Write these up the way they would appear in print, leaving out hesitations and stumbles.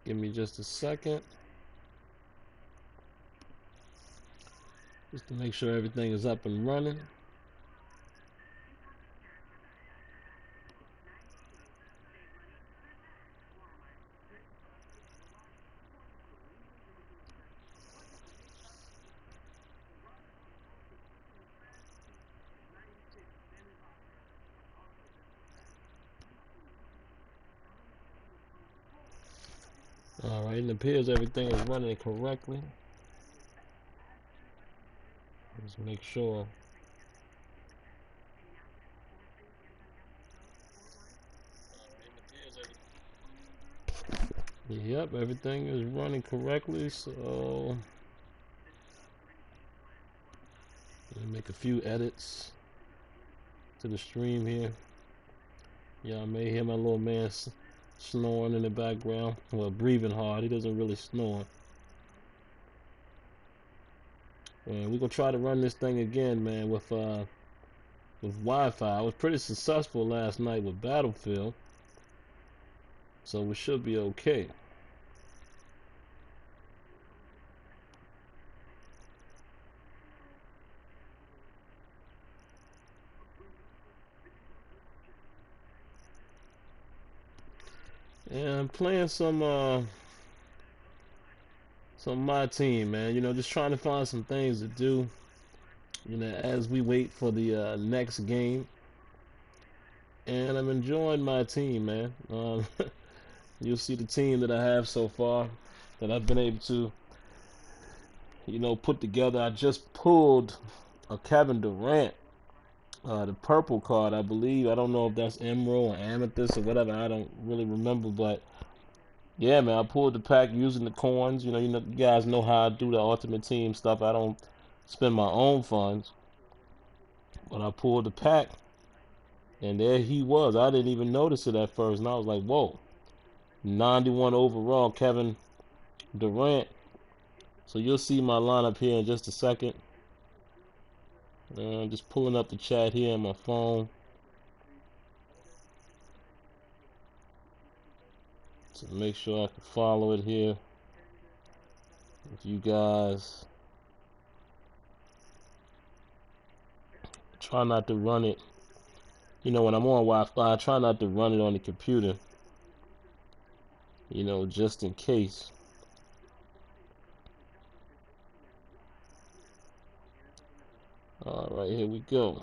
Give me just a second. Just to make sure everything is up and running. Alright, it appears everything is running correctly. Just make sure. Yep, everything is running correctly, so let me make a few edits to the stream here. Y'all may hear my little man snoring in the background. Well, breathing hard. He doesn't really snore. And we're gonna try to run this thing again, man, with Wi-Fi. I was pretty successful last night with Battlefield, so we should be okay. And I'm playing some my team, man. You know, just trying to find some things to do, you know, as we wait for the next game. And I'm enjoying my team, man. You'll see the team that I have so far that I've been able to, you know, put together. I just pulled a Kevin Durant, the purple card, I believe. I don't know if that's Emerald or Amethyst or whatever. I don't really remember, but yeah, man, I pulled the pack using the coins. You guys know how I do the Ultimate Team stuff. I don't spend my own funds, but I pulled the pack, and there he was. I didn't even notice it at first, and I was like, whoa, 91 overall, Kevin Durant. So you'll see my lineup here in just a second. I'm just pulling up the chat here on my phone. So make sure I can follow it here. If you guys try not to run it, you know, when I'm on Wi-Fi, I try not to run it on the computer, you know, just in case. All right, here we go.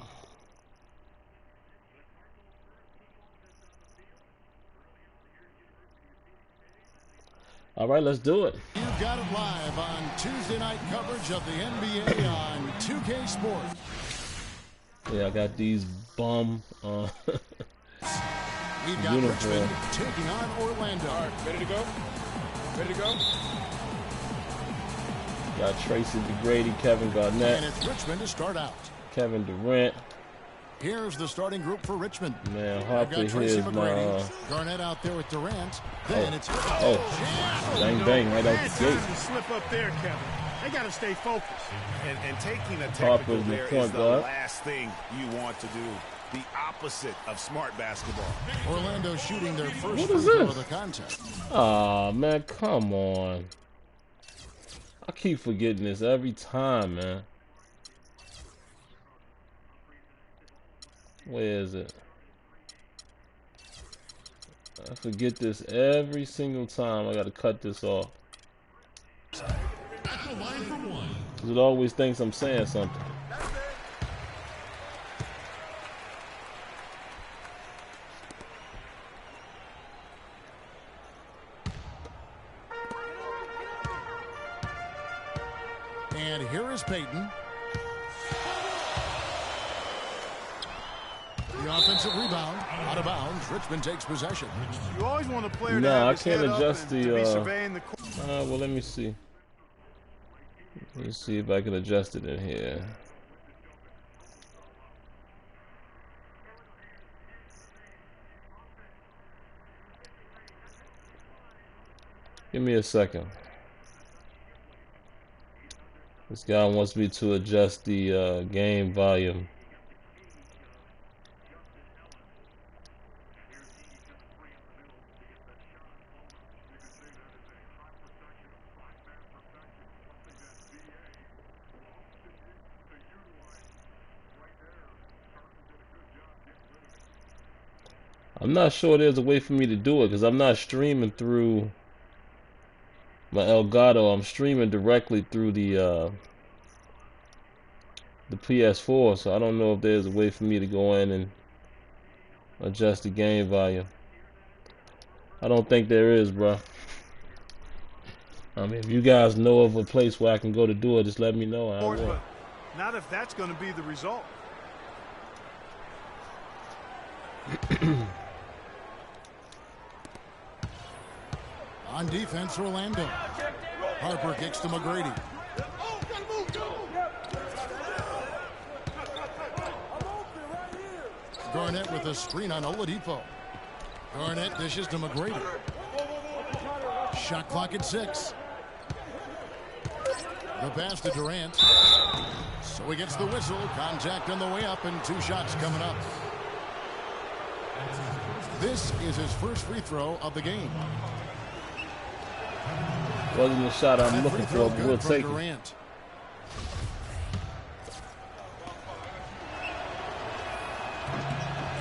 All right, let's do it. You got it live on Tuesday night coverage of the NBA on 2K Sports. Yeah, I got these bum We've got Richmond taking on Orlando. All right, ready to go? Ready to go? Got Tracy McGrady, Kevin Garnett. And it's Richmond to start out. Kevin Durant. Here's the starting group for Richmond. Man, Harper Tracy here's McGrady. Garnett out there with Durant. Then it's bang bang right out the gate. To slip up there, Kevin. They got to stay focused. And taking a technical Harper's there the point is the guard. last thing you want to do. The opposite of smart basketball. Orlando shooting their first What free is throw this? of the contest. Aw, man, come on. I keep forgetting this every time, man. Where is it? I forget this every single time. I gotta cut this off. Cause it always thinks I'm saying something. And here is Peyton. The offensive rebound, out of bounds. Richmond takes possession. You always want a player to No, have I his can't head up adjust and the, to be surveying the court. well, let me see. Let's see if I can adjust it in here. Give me a second. This guy wants me to adjust the game volume. I'm not sure there's a way for me to do it because I'm not streaming through my Elgato. I'm streaming directly through the PS4, so I don't know if there's a way for me to go in and adjust the game volume. I don't think there is, bro. I mean, if you guys know of a place where I can go to do it, just let me know. I will. Not if that's going to be the result. On defense, Orlando. Harper kicks to McGrady. Garnett with a screen on Oladipo. Garnett dishes to McGrady. Shot clock at 6. The pass to Durant. So he gets the whistle. Contact on the way up and 2 shots coming up. This is his first free throw of the game. Wasn't the shot I'm looking for, but we'll take it.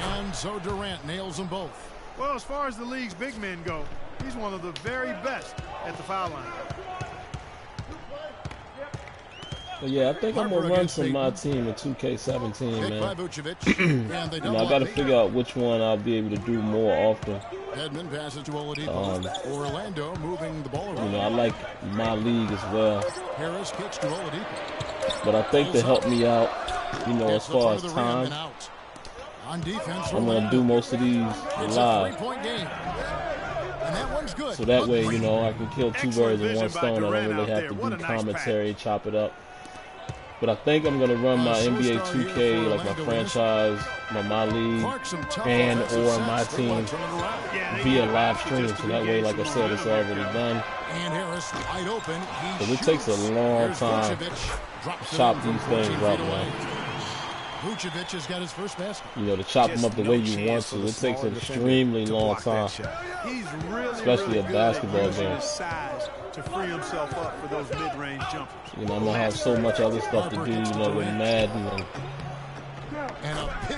And so Durant nails them both. Well, as far as the league's big men go, he's one of the very best at the foul line. But yeah, I think I'm going to run some my team in 2K17, man. You know, I got to figure out which one I'll be able to do more often. Edmund passes to Oladipo. Orlando moving the ball around. You know, I like my league as well. Harris kicks to Oladipo. But I think to help me out, you know, as far as time, on defense, I'm going to do most of these live. So that way, you know, I can kill 2 birds with 1 stone. I don't really have to do commentary, chop it up. But I think I'm going to run my NBA 2K, like my franchise, my league, and or my team via live stream. So that way, like I said, it's already done. Because it takes a long time to chop these things up, man. Vucevic has got his first basket. You know, to chop them up the way you want to. It takes an extremely long time, especially a basketball game. To free himself up for those mid-range jumpers. You know, I'm gonna have so much other stuff to do, you know, with Madden and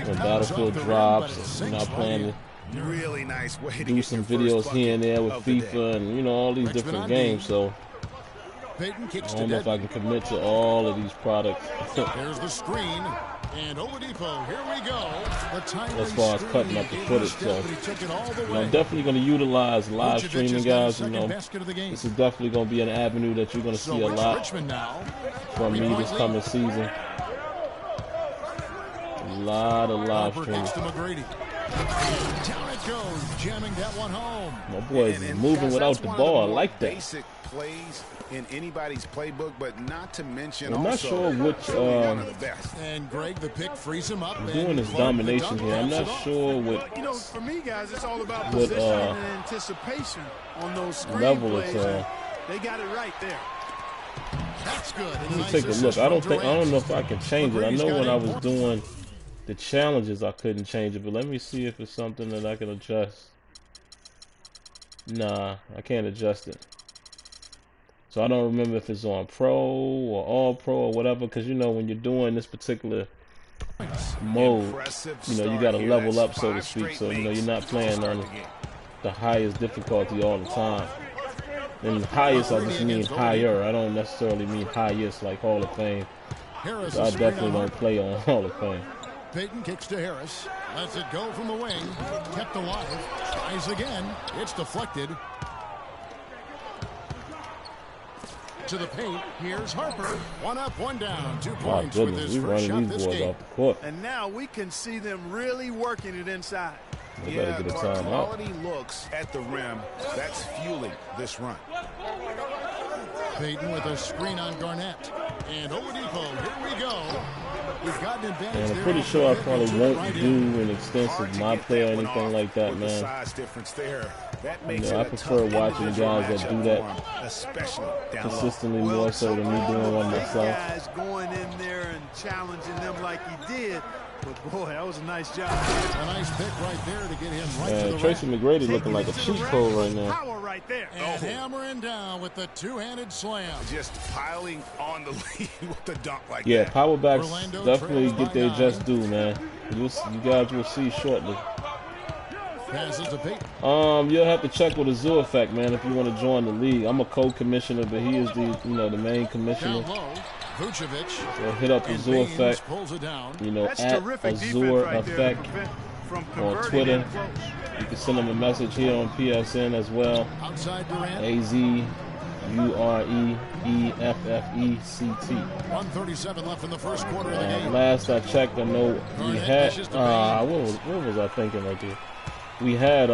when Battlefield drops. You know, I plan to really nice way to do some videos here and there with FIFA and, you know, all these different games. So I don't know if I can commit to all of these products. There's the screen. And Oladipo, here we go. As far as cutting up the footage, so you know, I'm definitely going to utilize live streaming, guys. You know, this is definitely going to be an avenue that you're going to see a lot from me this coming season. A lot of live streaming. Down it goes, jamming that one home. My boys is moving without the ball. I like that. Basic plays in anybody's playbook, but not to mention I'm not sure which one of the best. And Greg, the pick frees him up. I'm doing this domination here. I'm not sure what, you know, for me, guys, it's all about position and anticipation on those screen level plays. it's They got it right there. That's good. Let me take a look. I don't know if I can change it. I know when I was doing the challenges I couldn't change it, but let me see if it's something that I can adjust. Nah, I can't adjust it. So I don't remember if it's on Pro or All Pro or whatever, because you know when you're doing this particular mode, you know you got to level up, so to speak. So you know you're not playing on the highest difficulty all the time. And highest, I just mean higher. I don't necessarily mean highest like Hall of Fame. So I definitely don't play on Hall of Fame. Payton kicks to Harris. Lets it go from the wing. Kept alive. Tries again. It's deflected. To the paint. Here's Harper. 1 up, 1 down. 2 points with his first shot this game. And now we can see them really working it inside. They better get a timeout. Quality looks at the rim. That's fueling this run. Payton with a screen on Garnett. And Oladipo, here we go. We've gotten advantage. And I'm pretty sure I probably won't do an extensive mod play or anything like that, man. You know, I prefer watching guys that do that consistently more so than me doing one myself. Guys going in there and challenging them like he did. But boy, that was a nice job. A nice pick right there to get him right to the Tracy McGrady looking like a cheat code right now. Power right there. And hammering down with the 2-handed slam. Just piling on the lead with the dunk like that. Yeah, power backs definitely get their just due, man. You guys will see shortly. Passes to Peyton. You'll have to check with Azure Effect, man, if you want to join the league. I'm a co-commissioner, but he is the, the main commissioner. Vucevic. So hit up Azure Effect, That's at terrific Azure right Effect on Twitter. You can send him a message here on PSN as well. Outside Durant. AZUREEFFECT. 1:37 left in the first quarter of the game. Last I checked, I know we had. What was I thinking right there? We had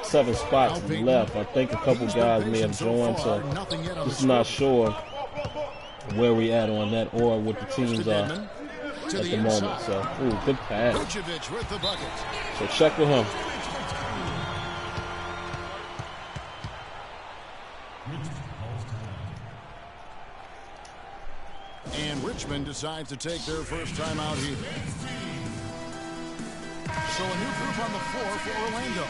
7 spots left. I think a couple guys may have joined, so just not sure where we at on that or what the teams are at the moment. So, ooh, good pass. So check with him. And Richmond decides to take their first time out here. So a new group on the floor for Orlando.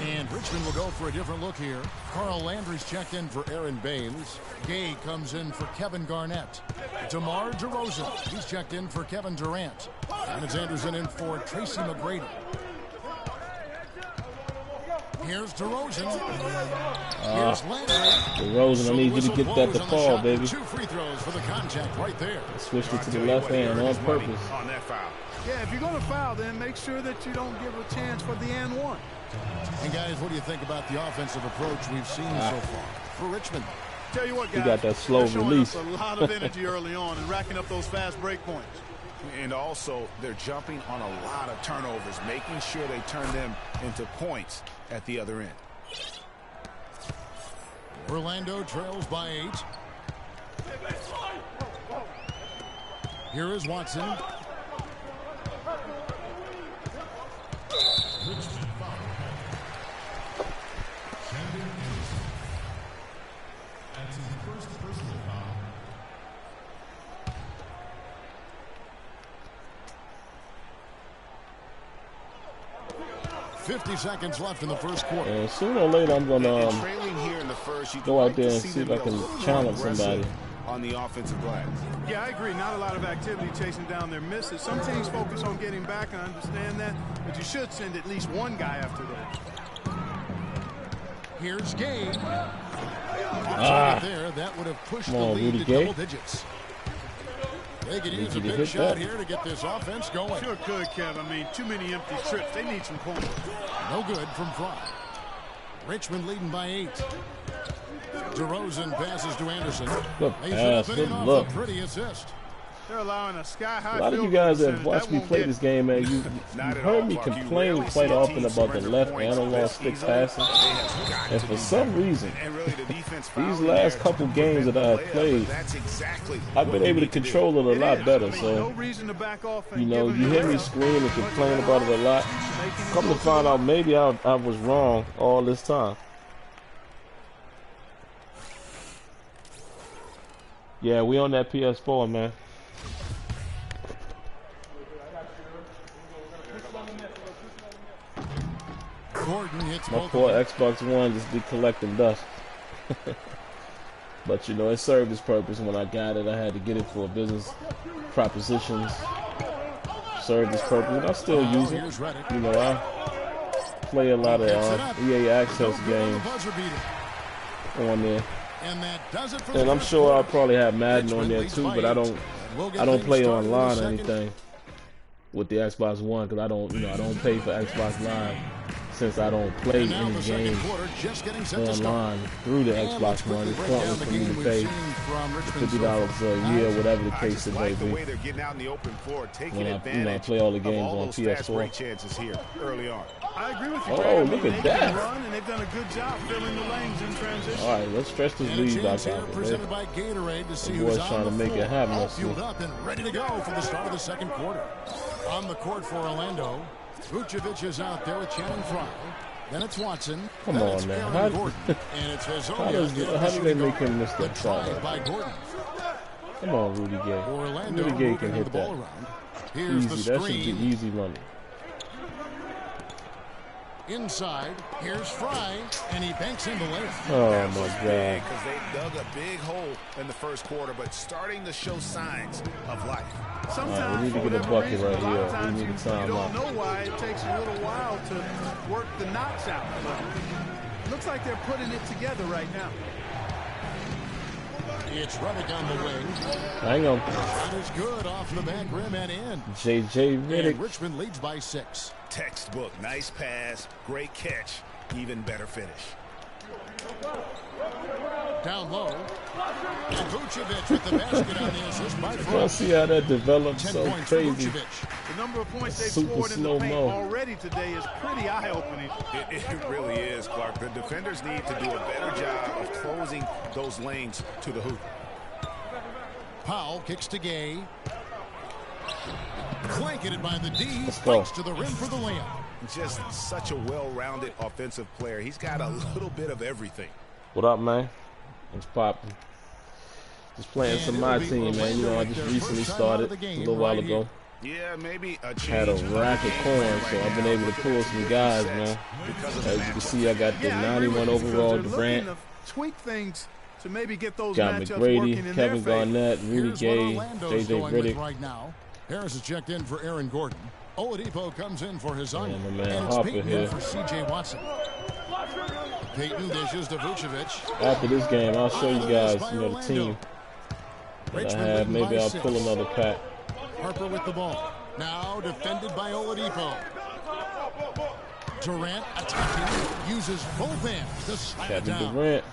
And Richmond will go for a different look here. Carl Landry's checked in for Aaron Baines. Gay comes in for Kevin Garnett. DeMar DeRozan, he's checked in for Kevin Durant. And it's Anderson in for Tracy McGrady. Here's DeRozan. Here's Landry. DeRozan, I need you to get that to fall, baby. 2 free throws for the contact right there. Switched it to the left hand on purpose. On that foul. Yeah, if you're going to foul, then make sure that you don't give a chance for the and one. And guys, what do you think about the offensive approach we've seen so far for Richmond? Tell you what, guys, you got that slow release. A lot of energy early on and racking up those fast break points. And also, they're jumping on a lot of turnovers, making sure they turn them into points at the other end. Orlando trails by 8. Here is Watson. That's his first personal foul. 50 seconds left in the first quarter. And sooner or later, I'm gonna trailing here in the first, go out there and see if I can challenge somebody on the offensive glass. Yeah, I agree. Not a lot of activity chasing down their misses. Some teams focus on getting back, and I understand that, but you should send at least one guy after that. Here's Gay. There, that would have pushed the lead to double digits. They could use a big shot here to get this offense going. Sure could, Kev. I mean, too many empty trips. They need some points. No good from Fry. Richmond leading by 8. DeRozan passes to Anderson. Good pass, good look. Pretty assist. They're allowing a sky-high. A lot of you guys that have watched me play this game, man, you heard me complain quite often about the left analog stick passing. And for some reason, these last couple games that I've played, I've been able to control it a lot better. So, you know, you hear me scream and complain about it a lot. Come to find out, maybe I was wrong all this time. Yeah, we on that PS4, man. My poor Xbox One just be collecting dust. But you know, it served its purpose when I got it. I had to get it for business propositions. Served its purpose, and I still use it. You know, I play a lot of EA Access games on there. And I'm sure I'll probably have Madden on there too, but I don't play online or anything with the Xbox One because I don't pay for Xbox Live, since I don't play any games online through the Xbox One. It's pointless for me to pay $50 a year, whatever the case it may be, when I play all the games on PS4. I agree with you. Oh, look at that! And they've done a good job filling the lanes in transition. All right, let's stretch this lead back out. The boys trying to make it happen. Let's see. Up and ready to go for the start of the second quarter. On the court for Orlando, Vucevic is out there with Channing Frye. Then it's Watson. Come on, man. How do they make him miss that shot? Come on, Rudy Gay. Rudy Gay can hit that. Easy. That should be easy money. Inside, here's Fry, and he banks in the lane. Oh my God! Because they dug a big hole in the first quarter, but starting to show signs of life. Right, we need to get a bucket right here. We need a You timeout. don't know why it takes a little while to work the knots out. But looks like they're putting it together right now. It's Reddick on the wing. Hang on. That is good off the back rim and in. JJ Reddick. And Richmond leads by 6. Textbook. Nice pass. Great catch. Even better finish. Down low. And Vucevic with the basket on the assist by I Fry. see how that developed 10 so points for crazy. Vucevic. The number of points they've Super scored in the paint slow-mo. already today is pretty eye-opening. It really is, Clark. The defenders need to do a better job of closing those lanes to the hoop. Powell kicks to Gay. Blanketed by the D. Go. Spikes to the rim for the layup. Just such a well-rounded offensive player. He's got a little bit of everything. What up, man? It's popping. Just playing some my team, man. You know, I just recently started a little while ago. Yeah, maybe a change. Had a rack of corn, so I've been able to pull some guys, man. As you can see, I got the 91 overall Durant. Tweak things to maybe get those Got matchups McGrady, working in Kevin their favor. Garnett, Rudy Here's what Gay, Orlando's JJ going with Reddick. right now. Harris is checked in for Aaron Gordon. Oladipo comes in for his own. And my man And it's Harper Peyton here. in for C.J. Watson. Peyton dishes to Vucevic. After this game, I'll show you guys, you know, the team that I Richmond have. leading Maybe by I'll 6. pull another pack. Harper with the ball. Now defended by Oladipo. Durant attacking. Uses both hands to slap it Kevin down. Durant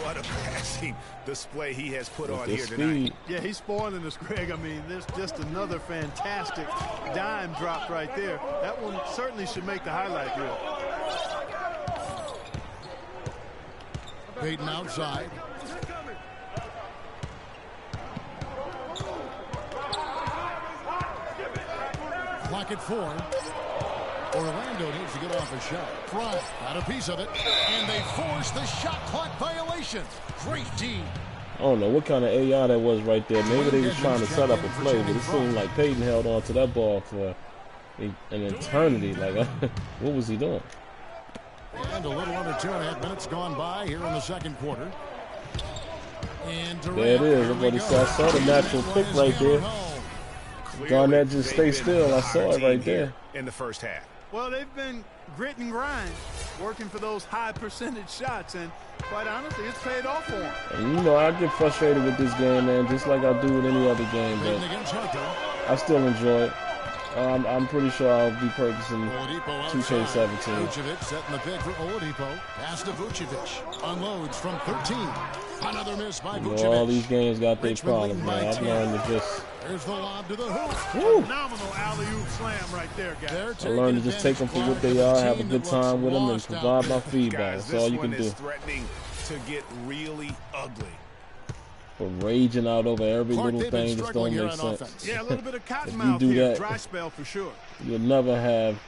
What a passing display he has put with on the here tonight. speed. Yeah, he's spoiling us, Greg. I mean, there's just another fantastic dime drop right there. That one certainly should make the highlight reel. Peyton outside. Clock at 4. Orlando needs to get off a shot. Fry got a piece of it, and they force the shot clock violation. Great D. I don't know what kind of AI that was right there. Maybe they was trying to set up a play, but it seemed like Peyton held on to that ball for an eternity. Like, what was he doing? And a little under 2.5 minutes gone by here in the second quarter. And Durant, There it is. here we Everybody go. saw, I saw the natural pick right there. Garnett just stay still. I saw it right there. In the first half. Well, they've been grit and grind, working for those high percentage shots, and quite honestly, it's paid off for them. And you know, I get frustrated with this game, man, just like I do with any other game, Peyton but against Harper. I still enjoy it. I'm pretty sure I'll be purchasing Oladipo outside. 2K17. Vucevic setting the pick for Oladipo. Pass to Vucevic. Unloads from 13. Another miss by You know, Vucevic. all these games got their Richmond problems, leading by man. I've 10. learned to just, There's the lob to the hoop. woo, Phenomenal alley-oop slam right there, guys. I learned to just take them for what they are, have a good time with them, and provide my feedback. Guys, That's this all you one can do. is threatening to get really ugly. For raging out over every Clark, little they've been thing just struggling don't here make on sense. offense. Yeah, a little bit of If you cottonmouth do here. that, Dry spell for sure. you'll never have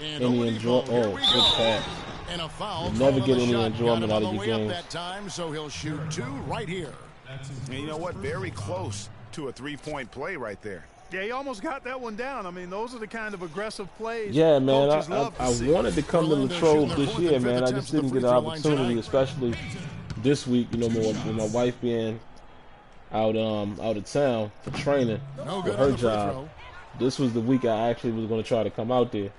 And any Oladipo, enjoyment. here Oh, we good go. pass. And a foul. You'll never called get on the any shot. enjoyment Got him out of on your the way up games. that time, so he'll shoot 2 right here. And you know what? Very close to a three-point play right there. Yeah, he almost got that one down. I mean, those are the kind of aggressive plays Yeah, man, coaches love to I see. wanted to come to Orlando Latrobe shooting their this fourth year, and fifth man. I attempts just at the didn't free get an throw line opportunity, tonight. especially this week, you know, with my wife being out of town for training No for good her on the free job. throw. This was the week I actually was going to try to come out there.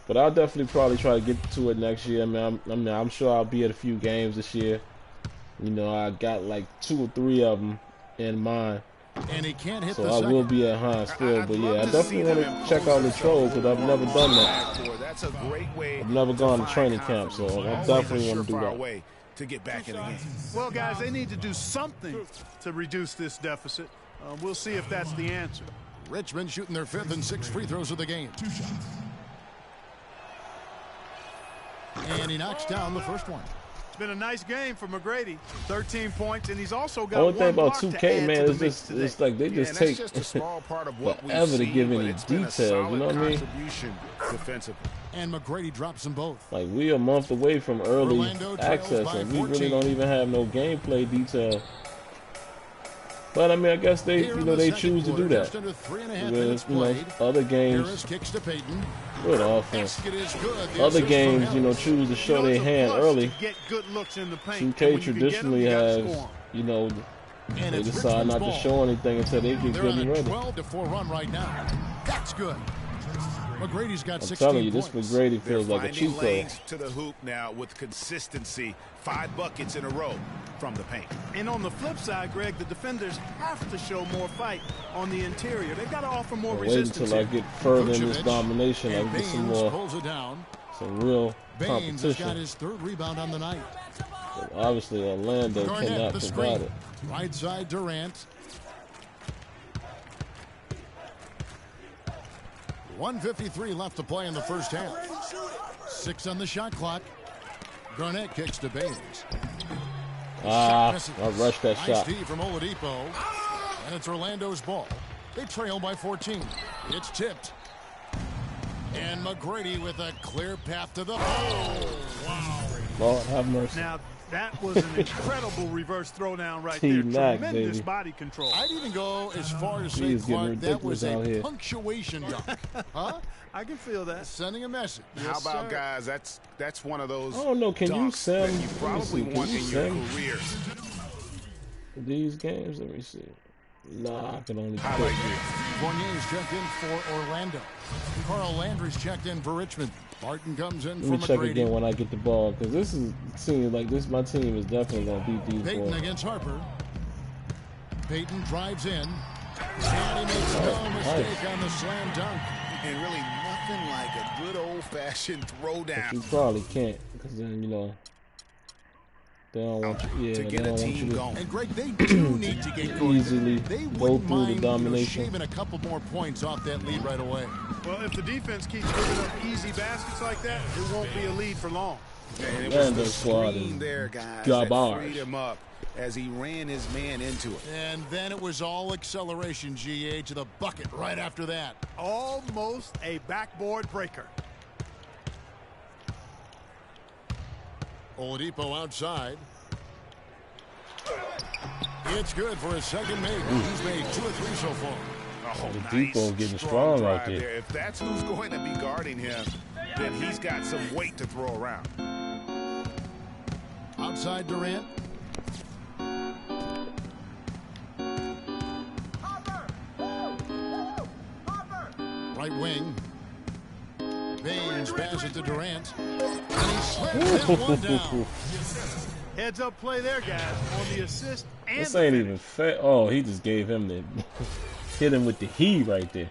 But I'll definitely probably try to get to it next year, man. I'm sure I'll be at a few games this year. You know, I got like 2 or 3 of them in mind. And he can't hit So the I second. will be at Heinz Field. But love yeah, I to definitely see want them to check out impose Latrobe because I've never done that. That's a great way. I've never gone to find training camp, so confidence. I Always definitely a want to do surefire that. way to get back in the game. Well, guys, they need to do something to reduce this deficit. We'll see if that's the answer. Richmond shooting their 5th and 6th free throws of the game. And he knocks down the first one. It's been a nice game for McGrady. 13 points, and he's also got Only one thing about block to 2K, add man, to the is mix just today. it's like they Yeah, just and take that's just a small part of what we've forever to seen, give but any it's been a details, you know solid what I mean? contribution defensively. And McGrady drops them both. Like, we a month away from early Orlando trails access, by and we 14. really don't even have no gameplay detail. But I mean, I guess they, Here you in know, the they second choose to do quarter, that. just under 3.5 With, minutes you know, played. other games, Harris kicks to Payton. good offense. Basket is good. The Other assist from games, you know, Harris. choose to show it's their a hand plus early. to get good looks in the paint. 2K And when you can get 'em, traditionally you gotta has, score 'em. you know, And they it's decide Richmond's not ball. to show anything until they get They're good on and a ready. 12-4 run right now. That's good. McGrady's got I'm 16 telling you, this points. McGrady They're feels like a finding cheat code. lanes to the hoop now with consistency. 5 buckets in a row from the paint. And on the flip side, Greg, the defenders have to show more fight on the interior. They've got to offer more Wait resistance. until I get further in this Vucevic, domination. I and can get some Baines more, pulls it down. some real Baines has got competition. his 3rd rebound on the night. But obviously, Orlando Garnett, cannot the provide screen. it. Right side, Durant. 1:53 left to play in the first half. 6 on the shot clock. Garnett kicks to Baines. Ah, Misses. I rushed that Nice shot. D from Oladipo. And it's Orlando's ball. They trail by 14. It's tipped. And McGrady with a clear path to the hole. Wow. Lord have mercy. Now, that was an incredible reverse throwdown right there. T-Mac, Tremendous baby. body control. I'd even go as far as say, He's getting Clark, that was ridiculous out a here. punctuation dunk. Huh? I can feel that. Sending a message. How about, sir. guys, that's one of those I don't know. Can you dunks that send? you Let me probably see. Can want you in your send career. these games? Let me see. Nah, I can only I pick. like this. Fournier's checked in for Orlando. Carl Landry's checked in for Richmond. Barton comes in Let for me check McGrady. again when I get the ball, because this is seems like this. My team is definitely gonna beat these Payton boys. against Harper. Payton drives in. And he makes no mistake on the slam dunk. And really nothing like a good old-fashioned throwdown You probably can't, because then you know they don't want you. Yeah, to they get don't a want you team to going. And Greg, they do need to get going. easily They go wouldn't through the mind domination. shaving a couple more points off that lead right away. Well, if the defense keeps giving up easy baskets like that, it won't be a lead for long. And it Man, was the this squad screen is there, guys, that garbage. freed him up as he ran his man into it. And then it was all acceleration, GA, to the bucket right after that. Almost a backboard breaker. Oladipo outside. It's good for his second make. He's made 2 or 3 so far. Oh, Oladipo getting strong out drive there. If that's who's going to be guarding him, then he's got some weight to throw around. Outside Durant. Right wing. Baines passes it to Durant. And he slams that one down. Heads up play there, guys, on the assist and This the ain't finish. even fair. Oh, he just gave him the hit him with the heat right there.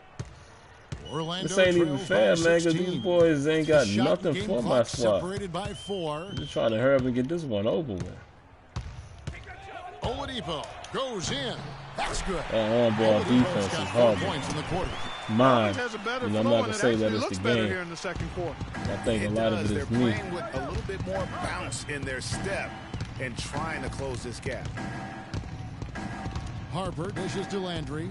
Orlando This ain't even trails fair, by man, because 16. these boys ain't got Shot nothing game for my clock squad. separated by 4. Just trying to hurry up and get this one over with. Oladipo goes in. That's good. That on-ball Oladipo's defense got is 4 hard. points in the quarter. Mine. Has a better You know, I'm flow, not and gonna it say actually that it's looks the better game. here in the second quarter. I think a It lot of does. it They're is me. playing with a little bit more bounce in their step and trying to close this gap. Harper dishes to Landry.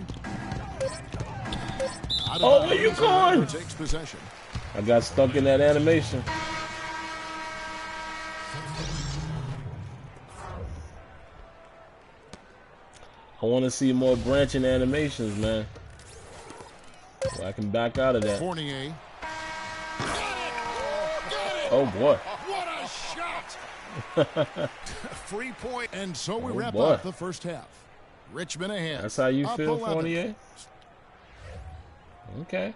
Oh, where you going? Takes possession. I got stuck in that animation. I want to see more branching animations, man. So I can back out of that. Fournier. Oh boy. What a shot! Free point. And so we Oh, wrap boy. up the first half. Richmond ahead. That's how you Up feel, 11. Fournier? Okay.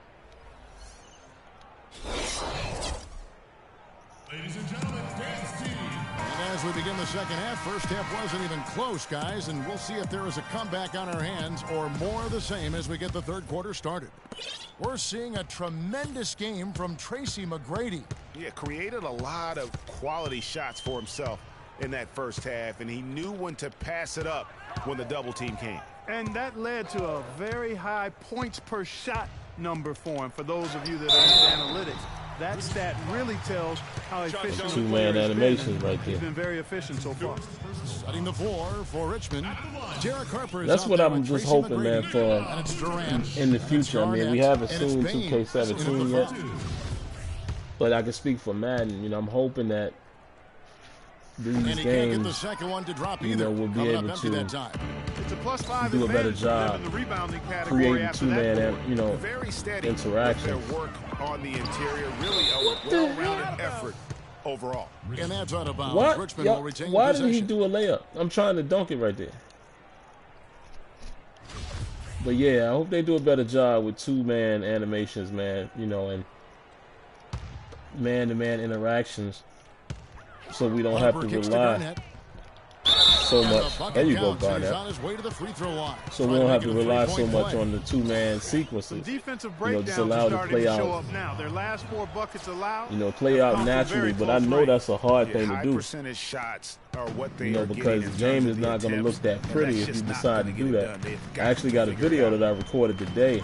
Ladies and gentlemen, dance team. And as we begin the second half, first half wasn't even close, guys, and we'll see if there is a comeback on our hands or more of the same as we get the third quarter started. We're seeing a tremendous game from Tracy McGrady. Yeah, created a lot of quality shots for himself in that first half, and he knew when to pass it up when the double team came. And that led to a very high points per shot number for him. For those of you that are into analytics, that stat really tells how efficient the player Two-man has animations been. right He's there. been very efficient so far. Setting the floor for Richmond. Derek Harper is That's out what there I'm with just Tracy hoping, man, McGrady. for And it's Durant. in the And it's future. I mean, we Garnett. haven't And it's seen Baines. 2K17 yet, but I can speak for Madden. You know, I'm hoping that these And he can't get the games, second one to drop you either. know, we'll be Coming able up empty to that time. It's a +5 do a better advantage for them job in the rebounding category creating after that. two-man, you know, Very steady with interactions. their work on the interior. Really a well-rounded effort overall. And that's out of bounds. What? Richmond will retain Why possession. did he do a layup? I'm trying to dunk it right there. But yeah, I hope they do a better job with two-man animations, man. You know, and man-to-man interactions, so we don't have to rely so much. There you go, Garnett. So we don't have to rely so much on the two-man sequences. Defensive You know, just breakdowns allow are it to starting play to show out. up now. Their last 4 buckets allowed. You know, play out naturally. But I know that's a hard thing to High do. percentage shots are what they You know, are because getting the in game terms is of the not going to look attempts, that and pretty that's if you just not decide to gonna do get it that. done. They've I got actually to got a figure it video out. that I recorded today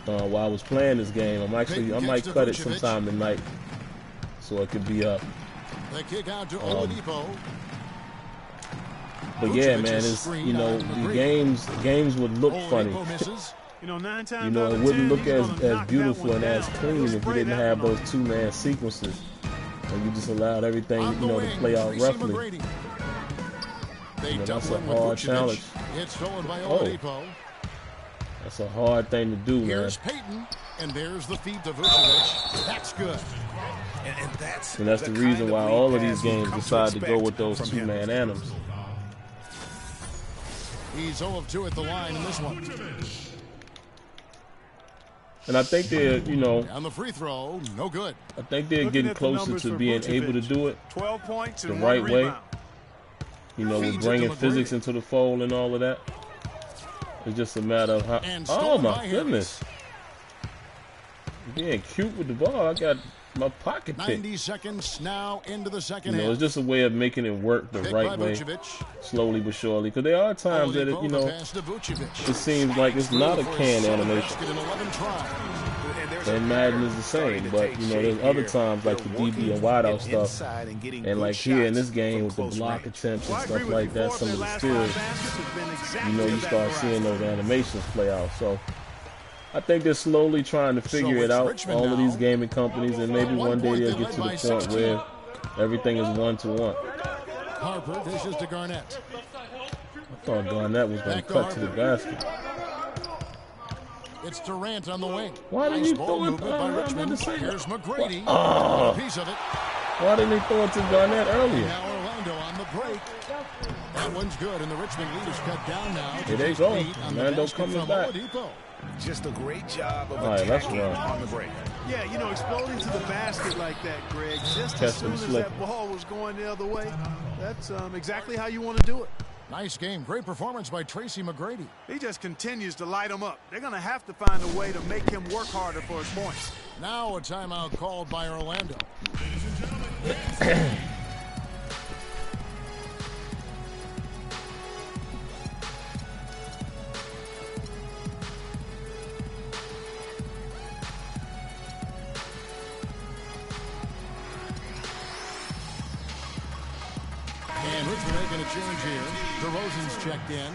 while I was playing this game. I might cut it sometime tonight so it could be up. The kick out to Oladipo. But yeah, man, it's, you know, the games would look funny. You know, 9 times You know, out it of wouldn't 10, look he's gonna as knock that beautiful one and as down. clean He'll if you spray didn't that have one those off. two-man sequences and you just allowed everything, On you the know, to wing, play out Tracy roughly. McGrady. They You know, that's double a in with hard Vucevic. challenge. It's stolen by Oh. Oladipo. That's a hard thing to do, man. Here's Peyton, and there's the feed to Vucevic. That's good. And that's the reason kind why of all of lead these pass we've games come decide to go expect with those from him. two-man animals. He's 0 of 2 at the line in this one. And I think they're, you know, On the free throw, no good. I think they're Looking getting at the closer numbers to for being able to Vucevic. do it 12 points the and right 1 way. rebound. You know, with Feeds it to bringing McGrady. physics into the fold and all of that. It's just a matter of how. And Oh stolen my by goodness! Being cute with the ball, I got my pocket picked. 90 seconds now into the second You know, half. it's just a way of making it work the Picked right by way, Vucevic. slowly but surely. Because there are times that, Oladipo, you the know, pass to Vucevic. it seems like it's not a For his canned second animation. basket in 11 tries. And Madden is the same, but you know, there's other times like the DB and wideout stuff, and like here in this game with the block attempts and Well, I agree stuff with like you. that, 4 of some their of the last skills, 5 baskets have been exactly you know, you of that start variety. seeing those animations play out. So I think they're slowly trying to figure it it's out, Richmond all of now. these gaming companies, and maybe At one one day point, they'll they get led to the by point 16. where everything is one-to-one. Harper dishes to Garnett. I thought Garnett was going to Back to cut to the Harper. basket. It's Durant on the wing. Why didn't Nice he ball throw it? movement by I'm gonna Richmond. say Here's that. McGrady. Oh. A piece of it. Why didn't he throw it to Garnett earlier? Now Orlando on the break. That one's good, and the Richmond lead is cut down now. Here they go. Lead on the Orlando basket coming from back. Oladipo. Just a great job of All right, let's attacking run. on the break. Yeah, you know, exploding to the basket like that, Greg, just Catch as soon them as slipping. that ball was going the other way, that's exactly how you want to do it. Nice game. Great performance by Tracy McGrady. He just continues to light them up. They're going to have to find a way to make him work harder for his points. Now a timeout called by Orlando. And Richmond making a change here. DeRozan's checked in.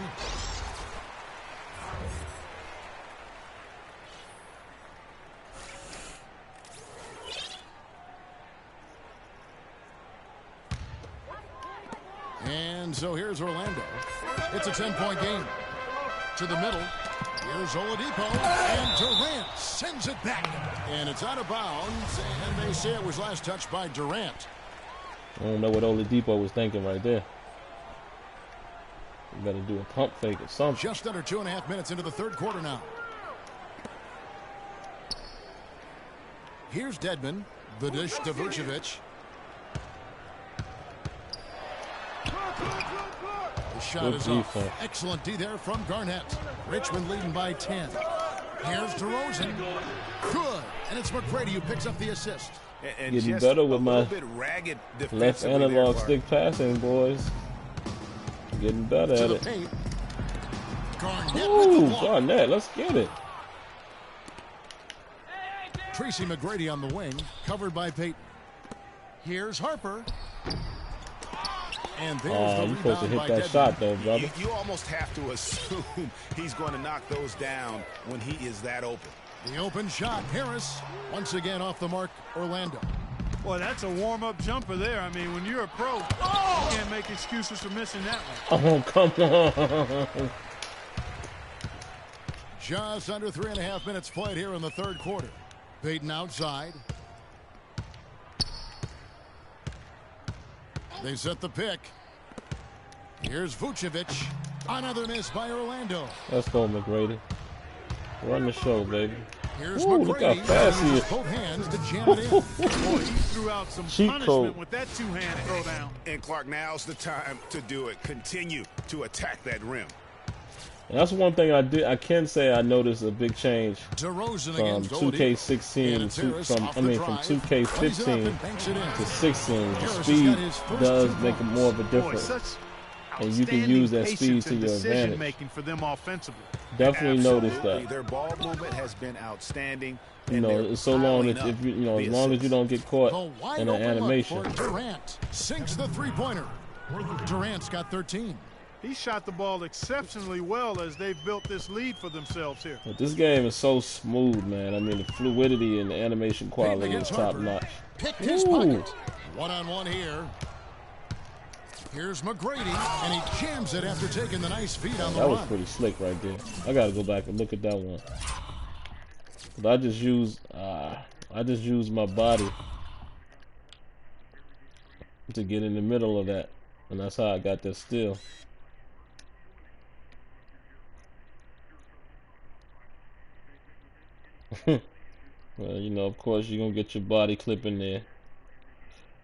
And so here's Orlando. It's a 10-point game. To the middle. Here's Oladipo. And Durant sends it back. And it's out of bounds. And they say it was last touched by Durant. I don't know what Oladipo was thinking right there. You better do a pump fake or something. Just under 2.5 minutes into the third quarter now. Here's Dedmon. The dish to Vucevic. The shot Good is off. defense. Excellent D there from Garnett. Richmond leading by 10. Here's DeRozan. Good. And it's McGrady who picks up the assist. And Getting just better a with little my bit ragged left defensively there, analog Bart. stick passing, boys. Getting better To at the it. paint. Garnett with the Ooh, block. Garnett, let's get it. Tracy McGrady on the wing, covered by Peyton. Here's Harper. And there's the You're supposed to rebound hit by that Dedmon. shot, though, brother. You almost have to assume he's going to knock those down when he is that open. The open shot, Harris. Once again off the mark, Orlando. Boy, that's a warm-up jumper there. I mean, when you're a pro, you can't make excuses for missing that one. Oh, come on. Just under 3.5 minutes played here in the third quarter. Peyton outside. They set the pick. Here's Vucevic. Another miss by Orlando. Let's go, McGrady. Run the show, baby. Here's Ooh, look how McGrady. fast he is. Both hands to jam it in. Boy, he threw out some Cheat punishment code. with that two-hand throwdown. And Clark, now's the time to do it. Continue to attack that rim. And that's one thing I can say I noticed a big change DeRozan from against 2K16 from 2K15 to 16. The speed does make more of a Boy, difference, such and you can use that speed patience to and your advantage. decision-making for them offensively. Definitely noticed Absolutely. that. Their ball movement has been outstanding. You and know, they're it's so long piling that if up you know, as the long as you assists. don't get The caught wide in an open look animation. for Durant. Sinks the three-pointer. Durant's got 13. He shot the ball exceptionally well as they've built this lead for themselves here. But this game is so smooth, man. I mean, the fluidity and the animation quality is against top Harper. notch. Picked his Ooh. pocket. One-on-one here. Here's McGrady, and he jams it after taking the nice feed on the That was run. pretty slick right there. I gotta go back and look at that one. But I just used my body to get in the middle of that, and that's how I got that steal. Well, you know, of course, you're gonna get your body clip in there.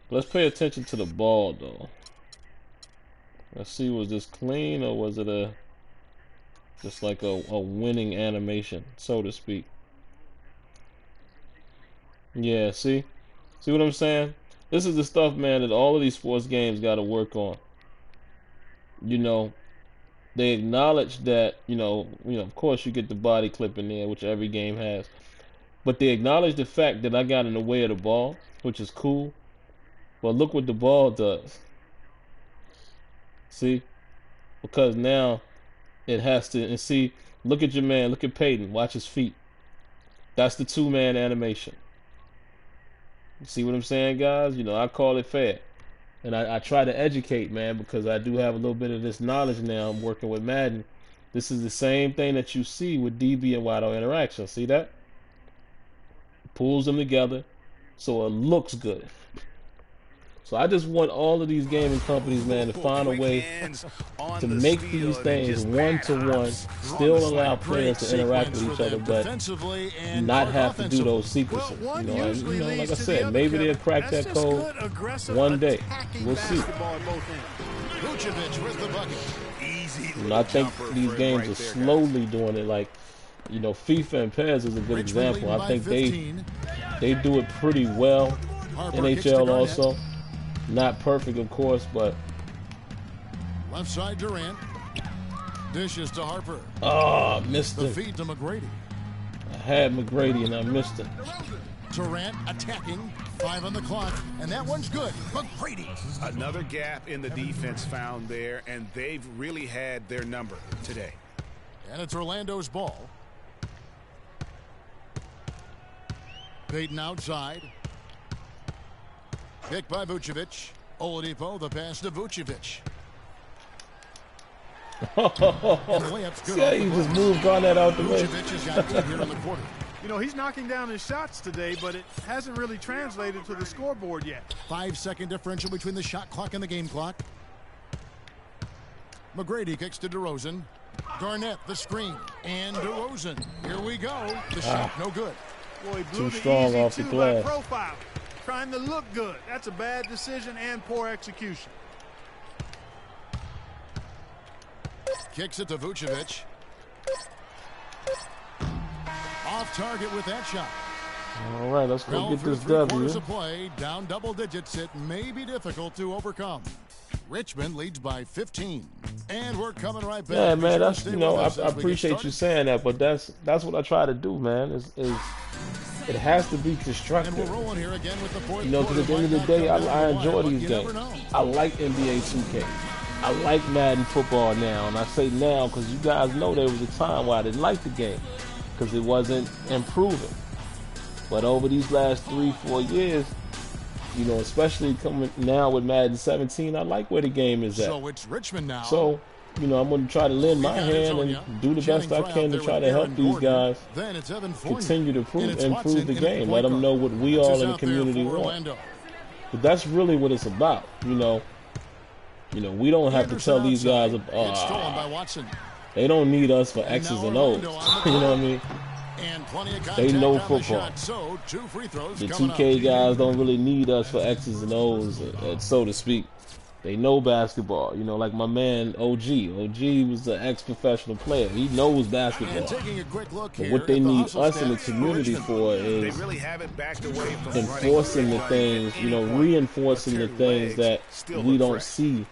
Let's pay attention to the ball, though. Let's see, was this clean or was it just like a winning animation, so to speak? Yeah, see what I'm saying? This is the stuff, man, that all of these sports games got to work on. You know, they acknowledge that, you know, of course you get the body clip in there, which every game has. But they acknowledge the fact that I got in the way of the ball, which is cool. But look what the ball does. See? Because now it has to, and see, look at your man, look at Peyton, watch his feet. That's the two-man animation. You see what I'm saying, guys? You know, I call it fair. And I try to educate, man, because I do have a little bit of this knowledge now. I'm working with Madden. This is the same thing that you see with DB and wide-out interaction. See that? Pulls them together so it looks good. So I just want all of these gaming companies, man, to find a way to make these things one-to-one, still allow players to interact with each other, but not have to do those sequences. You know, and, you know, like I said, maybe they'll crack that code one day. We'll see. Vucevic with the bucket. And I think these games are slowly doing it. Like, you know, FIFA and PES is a good example. I think they do it pretty well. NHL also. Not perfect, of course, but Left side Durant. Dishes to Harper. oh, missed The it. feed to McGrady. I had McGrady and I missed it. Durant attacking. 5 on the clock, and that one's good. McGrady. Another gap in the defense found there, and they've really had their number today. And it's Orlando's ball. Peyton outside. Picked by Vucevic. Oladipo, the pass to Vucevic. And the layup's good. Yeah, he just moved Garnett out the way. Vucevic has got 8 here in the quarter. You know, he's knocking down his shots today, but it hasn't really translated to the scoreboard yet. 5-second differential between the shot clock and the game clock. McGrady kicks to DeRozan. Garnett, the screen. And DeRozan. Here we go. The shot, no good. Boy, he blew Too the strong easy off the two by glass. profile. Trying to look good. That's a bad decision and poor execution. Kicks it to Vucevic. Off target with that shot. All right, let's go Well, get through this 3 quarters W. of play, down double digits, it may be difficult to overcome. Richmond leads by 15. And we're coming right back. Yeah, Be man, sure to that's, stay you know, with I us as we get appreciate you started. saying that, but that's what I try to do, man. Is it has to be And constructive. we're rolling here again with the fourth You know, because at the end of the day, I enjoy these games. I like NBA 2K. I like Madden football now, and I say now because you guys know there was a time where I didn't like the game because it wasn't improving. But over these last 3-4 years, You know, especially coming now with Madden 17, I like where the game is at. So it's Richmond now. So, you know, I'm going to try to lend my hand and do the best I can to try to help these guys continue to improve the game. Let them know what we all in the community want. But that's really what it's about, you know. You know, we don't have to tell these guys, they don't need us for X's and O's. You know what I mean? They know football. The 2K guys don't really need us for X's and O's, so to speak. They know basketball. You know, like my man OG. OG was an ex-professional player. He knows basketball. But what they need us in the community for is enforcing the things, you know, reinforcing the things that we don't see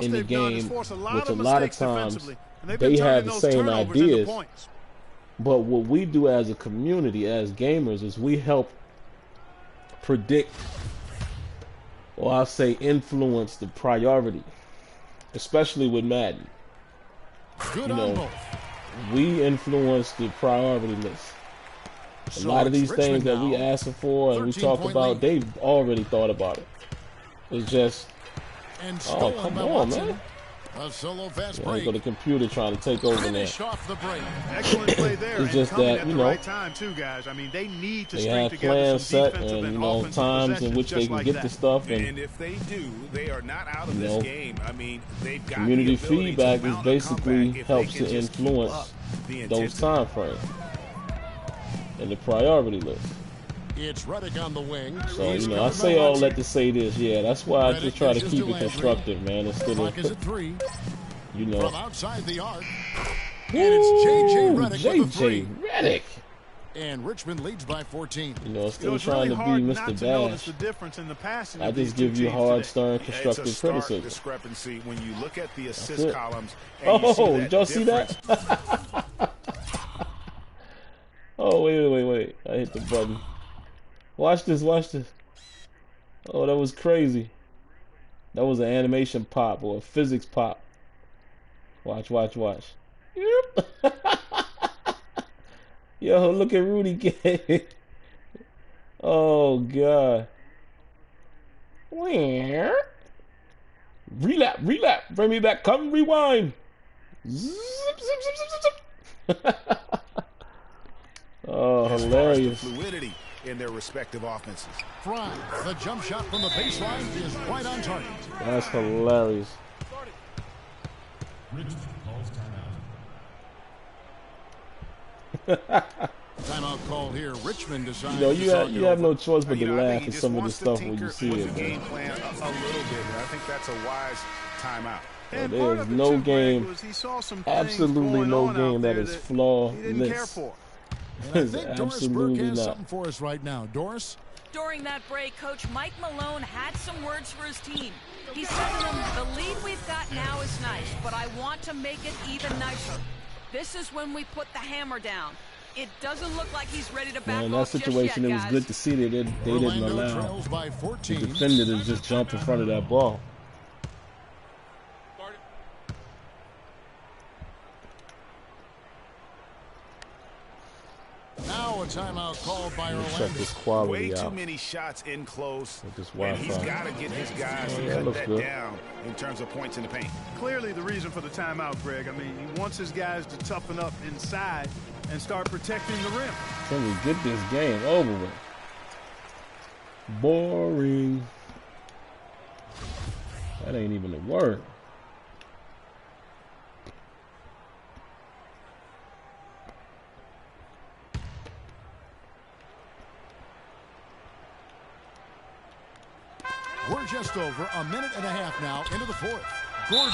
in the game, which a lot of times they have the same ideas. But what we do as a community, as gamers, is we help predict, or I'll say influence the priority, especially with Madden. You know, we influence the priority list. A lot of these things that we asking for and we talk about, they've already thought about it. It's just, oh, come on, man. A solo fast Yeah, break. go the computer trying to take over now. Off the break. Excellent play there. It's just coming that, at you the know, right time too, guys. I mean, they need to they string have together plans some set defensive and, and you know, offensive times in which possessions they just can like get that. the stuff. And And, if they do, they are not out of you this know, game. I mean, they've got community the ability feedback to is mount a basically comeback if they helps can to just keep influence up the those intensity. time frames and the priority list. It's Reddick on the wing. So, He's you know, I covered say by all Lindsey. that to say this. Yeah, that's why I Reddick just try to dishes keep to it Landry. constructive, man, instead Clock is of, at 3. you know. From outside the arc. And it's J.J. Ooh, Reddick with the 3. Reddick. And Richmond leads by 14. You know, It's still trying really to hard be not Mr. to notice Bash. the difference in the passing I of these just two give you teams hard, today. stern, It's a constructive stark criticism. discrepancy when you look at the assist it. columns. And you see Oh, that did y'all see difference. that? Oh, wait. I hit the button. Watch this. Oh, that was crazy. That was an animation pop or a physics pop. Watch. Yep. Yo, look at Rudy Gay. Oh, God. Relap. Bring me back. Come rewind. Zip. Oh, hilarious. Fluidity in their respective offenses. Fry, the jump shot from the baseline is right on target. That's hilarious. Richmond calls timeout. Timeout call here. Richmond decides. You know, you have no choice but to You know, I think laugh he at just some of the wants to stuff when you tinker see with it, the man. game plan a little bit. And I think that's a wise timeout. And There part is of it no too, Greg, game, was he saw some things absolutely going no on game out that there is he didn't care flawless. for. And I It's think Doris Burke absolutely has not. something for us right now. Doris? During that break, Coach Mike Malone had some words for his team. He said to them, the lead we've got now is nice, but I want to make it even nicer. This is when we put the hammer down. It doesn't look like he's ready to back Man, that off just situation, yet, it was guys. good to see that they didn't Orlando allow trails by the 14. defender to just jump in front of that ball. Now a timeout called by Let me check Orlando. this Way quality too out. many shots in close. With this And he's Wi-Fi. got to get his guys to Yeah, it cut looks that good. down in terms of points in the paint. Clearly the reason for the timeout, Greg. I mean, he wants his guys to toughen up inside and start protecting the rim. Can we get this game over with? Boring. That ain't even a word. We're just over a minute and a half now into the fourth. Gordon.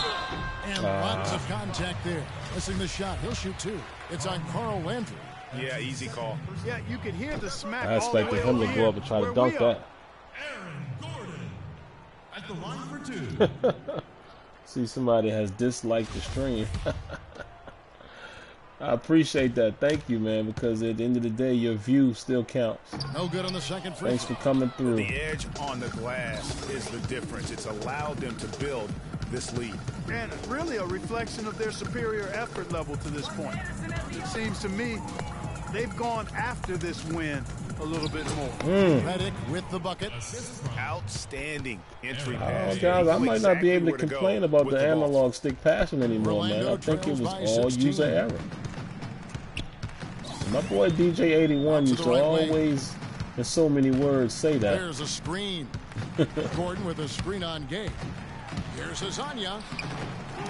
And lots of contact there. Missing the shot. He'll shoot 2. It's on Carl Landry. Yeah, easy call. Yeah, you could hear the smack I all the expected way him over to here go up and try to where dunk we are. that. Aaron Gordon at the line for 2. See, somebody has disliked the stream. I appreciate that. Thank you, man, because at the end of the day, your view still counts. No good on the second free Thanks throw. for coming through. The edge on the glass is the difference. It's allowed them to build this lead. And really a reflection of their superior effort level to this point. It seems to me they've gone after this win a little bit more. Reddick with the bucket. Outstanding entry Oh, pass. guys, I He knew might not be exactly able to where go complain about with the ball. analog stick passing anymore, man. I think it was all 16. user error. My boy DJ81 used to always, in so many words, say that. There's a screen. Gordon with a screen on Gay. Here's Azania.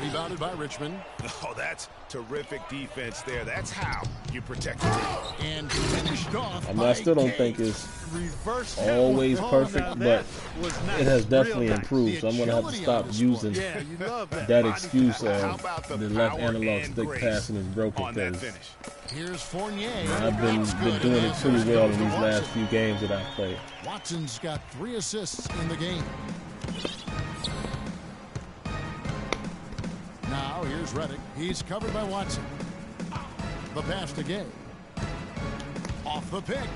Rebounded by Richmond. Oh, that's terrific defense there. That's how you protect the team. And finished off I mean, I still don't think it's Reverse always perfect, Now, but that was nice. it has definitely Real nice. improved. So I'm going to have to stop using Yeah, you love that. that excuse How of about the the left power analog and stick grace passing is broken, on that because finish? Here's Fournier. I've been doing it pretty well in these last few games that I've played. Watson's got 3 assists in the game. Now here's Reddick. He's covered by Watson. The pass to Gay. Off the pick.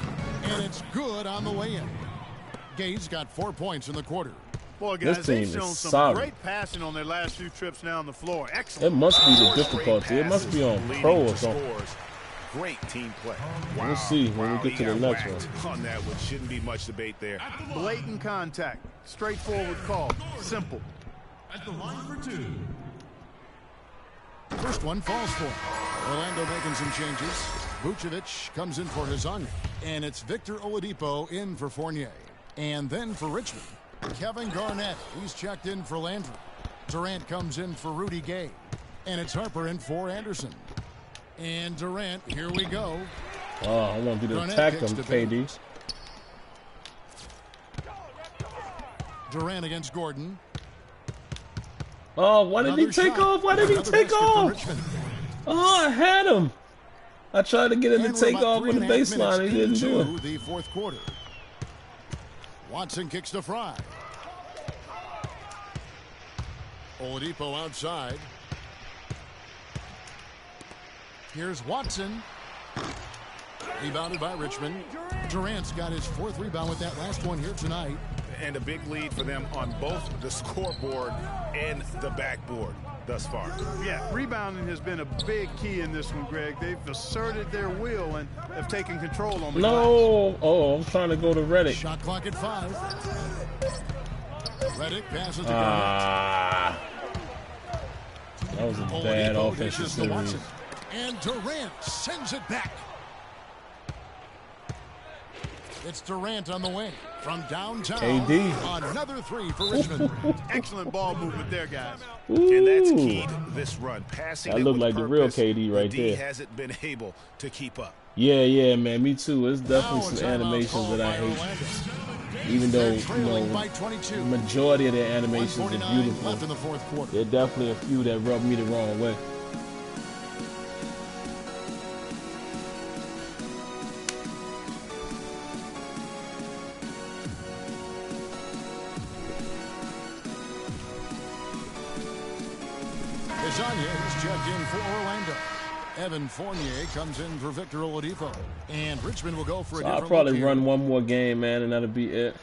And it's good on the way in. Gay's got 4 points in the quarter. Boy, guys, This team they've is shown some solid. great passing on their last few trips down the floor. It Excellent. must be the Great difficulty. It must be on passes pro leading or to something. scores. Great team play. We'll see when we get he to the got next whacked on that one. Shouldn't be much debate there. Blatant contact. Straightforward call. Simple. At the line for 2. First one falls for him. Orlando making some changes. Vucevic comes in for Hazanya. And it's Victor Oladipo in for Fournier. And then for Richmond, Kevin Garnett. He's checked in for Landry. Durant comes in for Rudy Gay. And it's Harper in for Anderson. And Durant, here we go. Oh, I want you to Garnett attack kicks them, to KD. Baines. Durant against Gordon. Oh, why did he Another take shot. off? Why did he Another take basket for off? Richmond. Oh, I had him. I tried to get him to And we're take about off on the 3.5 baseline. He didn't minutes do into it. the fourth quarter. Watson kicks to Fry. Oladipo outside. Here's Watson. Rebounded by Richmond. Durant's got his 4th rebound with that last one here tonight. And a big lead for them on both the scoreboard and the backboard thus far. Yeah, rebounding has been a big key in this one, Greg. They've asserted their will and have taken control on the glass. No. Oh, I'm trying to go to Reddick. Shot clock at 5. Reddick passes to Garnett. Ah. That was a bad Oladipo offensive dishes to series. Watson. And Durant sends it back. It's Durant on the wing from downtown. AD. Another 3 for Richmond. Excellent ball movement there, guys. And that's Ooh. key to this run. Passing That it looked with like the real purpose. KD right the D there. hasn't been able to keep up. Yeah, man. Me too. It's Now definitely a some timeout animations called that I by hate. Orlando. Even though, They're you trailing know, by 22. the majority of their animations are 149 beautiful. left in the fourth quarter. There are definitely a few that rub me the wrong way. Azania is checked in for Orlando. Evan Fournier comes in for Victor Oladipo. And Richmond will go for a So I'll different probably look here. run one more game, man, and that'll be it.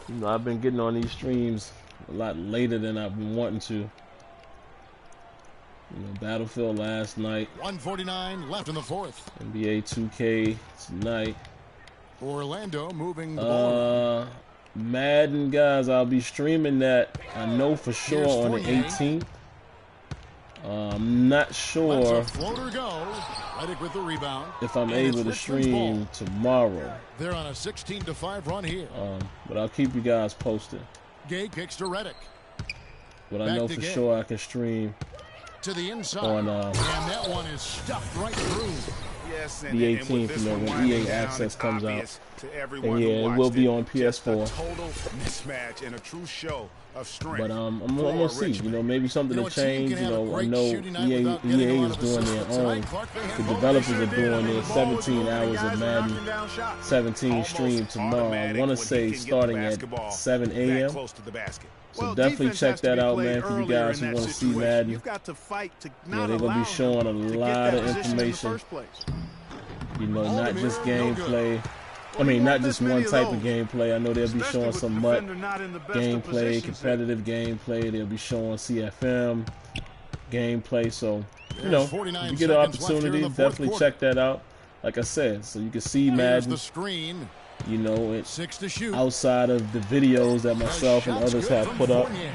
You know, I've been getting on these streams a lot later than I've been wanting to. You know, Battlefield last night, 149 left in the fourth. NBA 2K tonight. Orlando moving the ball. Madden, guys, I'll be streaming that, I know for sure, Here's on the Fournier. 18th. I'm not Lets sure a floater go. Reddick with the rebound. if I'm And it's able to Richmond's stream ball. tomorrow, They're on a 16-5 run here. but I'll keep you guys posted. Gay kicks to Reddick. But I Back know to for Gay. sure I can stream To the inside. on And that one is stuffed right through. Yes, The 18th, this you know, one when winding EA down, Access it's comes out. obvious to everyone And who yeah, it watched will be on Just a PS4. total mismatch and a true show of strength. But I'm for gonna see. You Richmond. know, maybe something You know, to a team change. can You have a know, I great know shooting night EA without getting a lot is of doing assists, their but own. tonight, Clark, they had The both. developers are doing their The ball was 17 moving, hours guys of were knocking Madden down shots. 17 Almost stream tomorrow. I automatic want when to he say can get the starting at basketball 7 that a.m. close to the basket. So Well, definitely defense check has to that be out, played man. For you earlier guys in who that want to see situation. Madden, You've got to fight to yeah, not they're gonna allow be showing a them to get lot that of position in the information. first place. You know, All not the just mirror, no good. gameplay. I Well, mean, you not won't just miss one many of type of those, gameplay. I know they'll be especially showing with some the MUT defender not in the best of gameplay, positions there. competitive gameplay. They'll be showing CFM gameplay. So, you know, There's 49 if you get an seconds left here in opportunity, the fourth definitely quarter. check that out. like I said, so you can see Here's Madden, the screen. you know, it, 6 to shoot. outside of the videos that myself and Shot's others good have from put up. Fournier.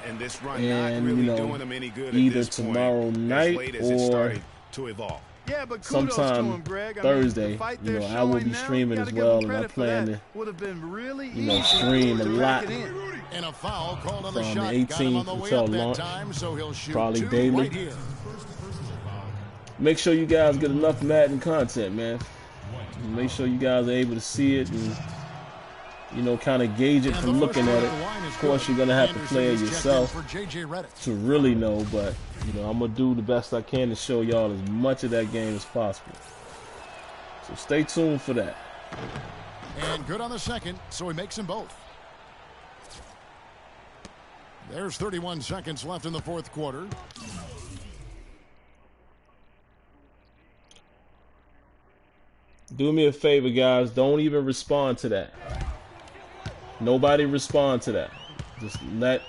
And this run And, not really you know, doing them any good at either this tomorrow point, night as late as it's or starting to evolve. Yeah, but kudos to sometime him, Greg. Thursday, the fight you they're know, I will showing be now, streaming you as gotta give well, them and I credit for plan that. to, Would have been really you know, easy stream a to lot rack it in. And a foul called on the from shot. the Got him on 18th the way until up that launch, time, so he'll shoot probably 2 daily. right here. Make sure you guys get enough Madden content, man. Make sure you guys are able to see it and, you know, kind of gauge it from looking at it. Of course, you're going to have to play it yourself to really know, but, you know, I'm going to do the best I can to show y'all as much of that game as possible. So stay tuned for that. And good on the second, so he makes them both. There's 31 seconds left in the fourth quarter. Do me a favor, guys. Don't even respond to that. Nobody respond to that. Just let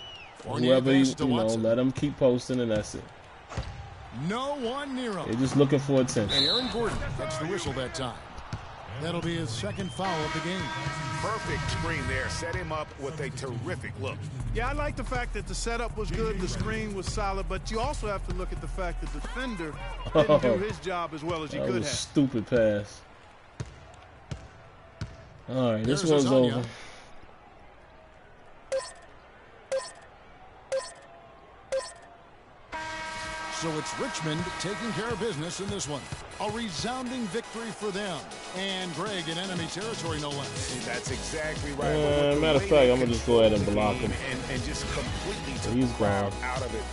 whoever, you know, let them keep posting, and that's it. No one near him. They're just looking for attention. And Aaron Gordon gets the whistle that time. That'll be his second foul of the game. Perfect screen there. Set him up with a terrific look. Yeah, I like the fact that the setup was good, the screen was solid, but you also have to look at the fact that the defender didn't do his job as well as he could have. Stupid pass. All right, this There's one's Lasagna. over. So it's Richmond taking care of business in this one. A resounding victory for them. And Greg in enemy territory, no less. That's exactly right. Matter of fact, I'm going to just go ahead and block him. And just completely took He's the crowd gone. out of it.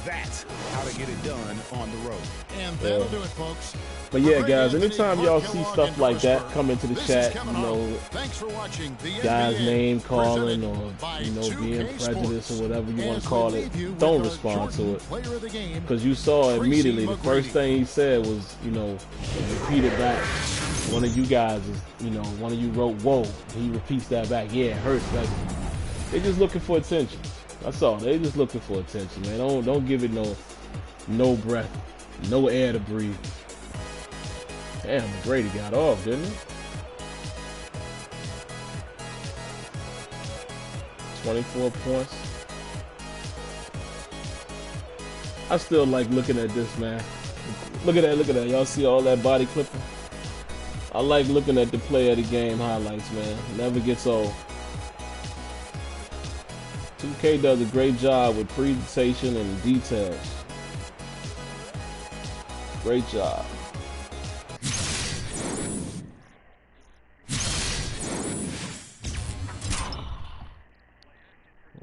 That's how to get it done on the road. And that'll do it, folks. But yeah, guys, anytime y'all see stuff like that come into the chat, you know, thanks for watching the guys' NBA name calling or, presented by you know, 2K being prejudiced Sports. or whatever you want As to call we it, leave you don't with respond to Jordan it. Player of the game, Because you saw Tracy immediately, the first McGrady. thing he said was, you know, repeat it back. One of you guys is, you know, one of you wrote, whoa. He repeats that back. Yeah, it hurts. Like, they're just looking for attention. That's all. They're just looking for attention, man. Don't give it no breath, no air to breathe. Damn, McGrady got off, didn't he? 24 points. I still like looking at this, man. Look at that. Y'all see all that body clipping? I like looking at the play of the game highlights, man. Never gets old. 2K does a great job with presentation and details. Great job.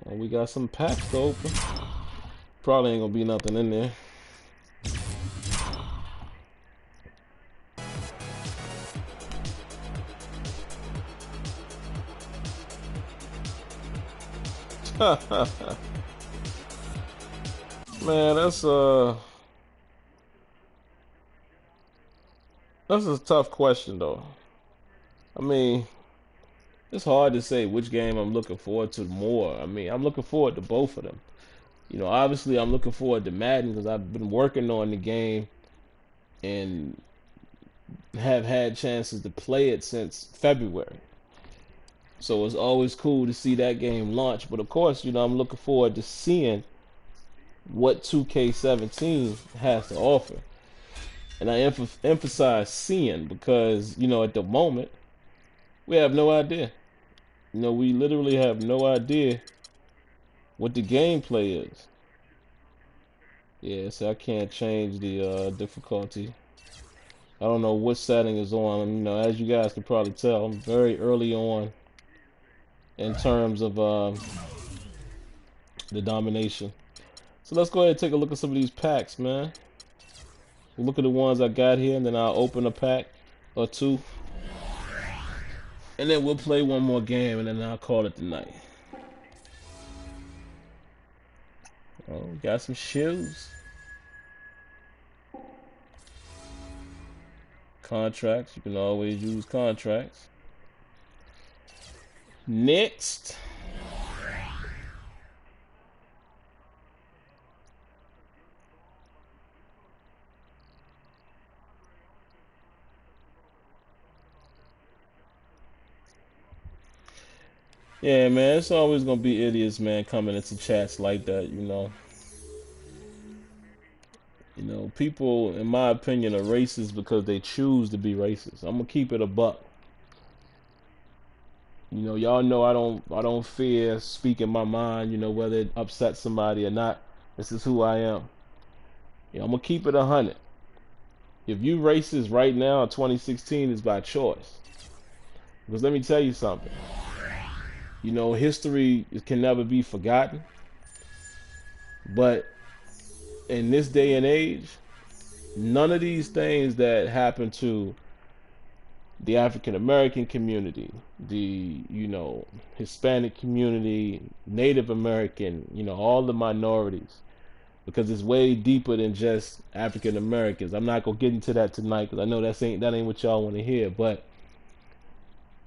Well, we got some packs to open. Probably ain't gonna be nothing in there. Man, that's a tough question though. I mean, it's hard to say which game I'm looking forward to more. I mean, I'm looking forward to both of them. You know, obviously I'm looking forward to Madden because I've been working on the game and have had chances to play it since February. So it's always cool to see that game launch. But of course, you know, I'm looking forward to seeing what 2K17 has to offer. And I emphasize seeing because, you know, at the moment, we have no idea. You know, we literally have no idea what the gameplay is. Yeah, so I can't change the difficulty. I don't know what setting is on. You know, as you guys can probably tell, I'm very early on in terms of the domination. So let's go ahead and take a look at some of these packs, man. Look at the ones I got here, and then I'll open a pack or two. And then we'll play one more game, and then I'll call it the night. Oh, we got some shoes. Contracts. You can always use contracts. Next. Yeah, man, it's always gonna be idiots, man, coming into chats like that, you know. You know, people, in my opinion, are racist because they choose to be racist. I'm gonna keep it a buck. You know, y'all know I don't fear speaking my mind, you know, whether it upsets somebody or not. This is who I am. You know, I'm gonna keep it 100. If you racist right now in 2016, it's by choice. Because let me tell you something. You know, history can never be forgotten. But in this day and age, none of these things that happen to the African American community, the, you know, Hispanic community, Native American, you know, all the minorities, because it's way deeper than just African Americans. I'm not gonna get into that tonight because I know that ain't what y'all want to hear, but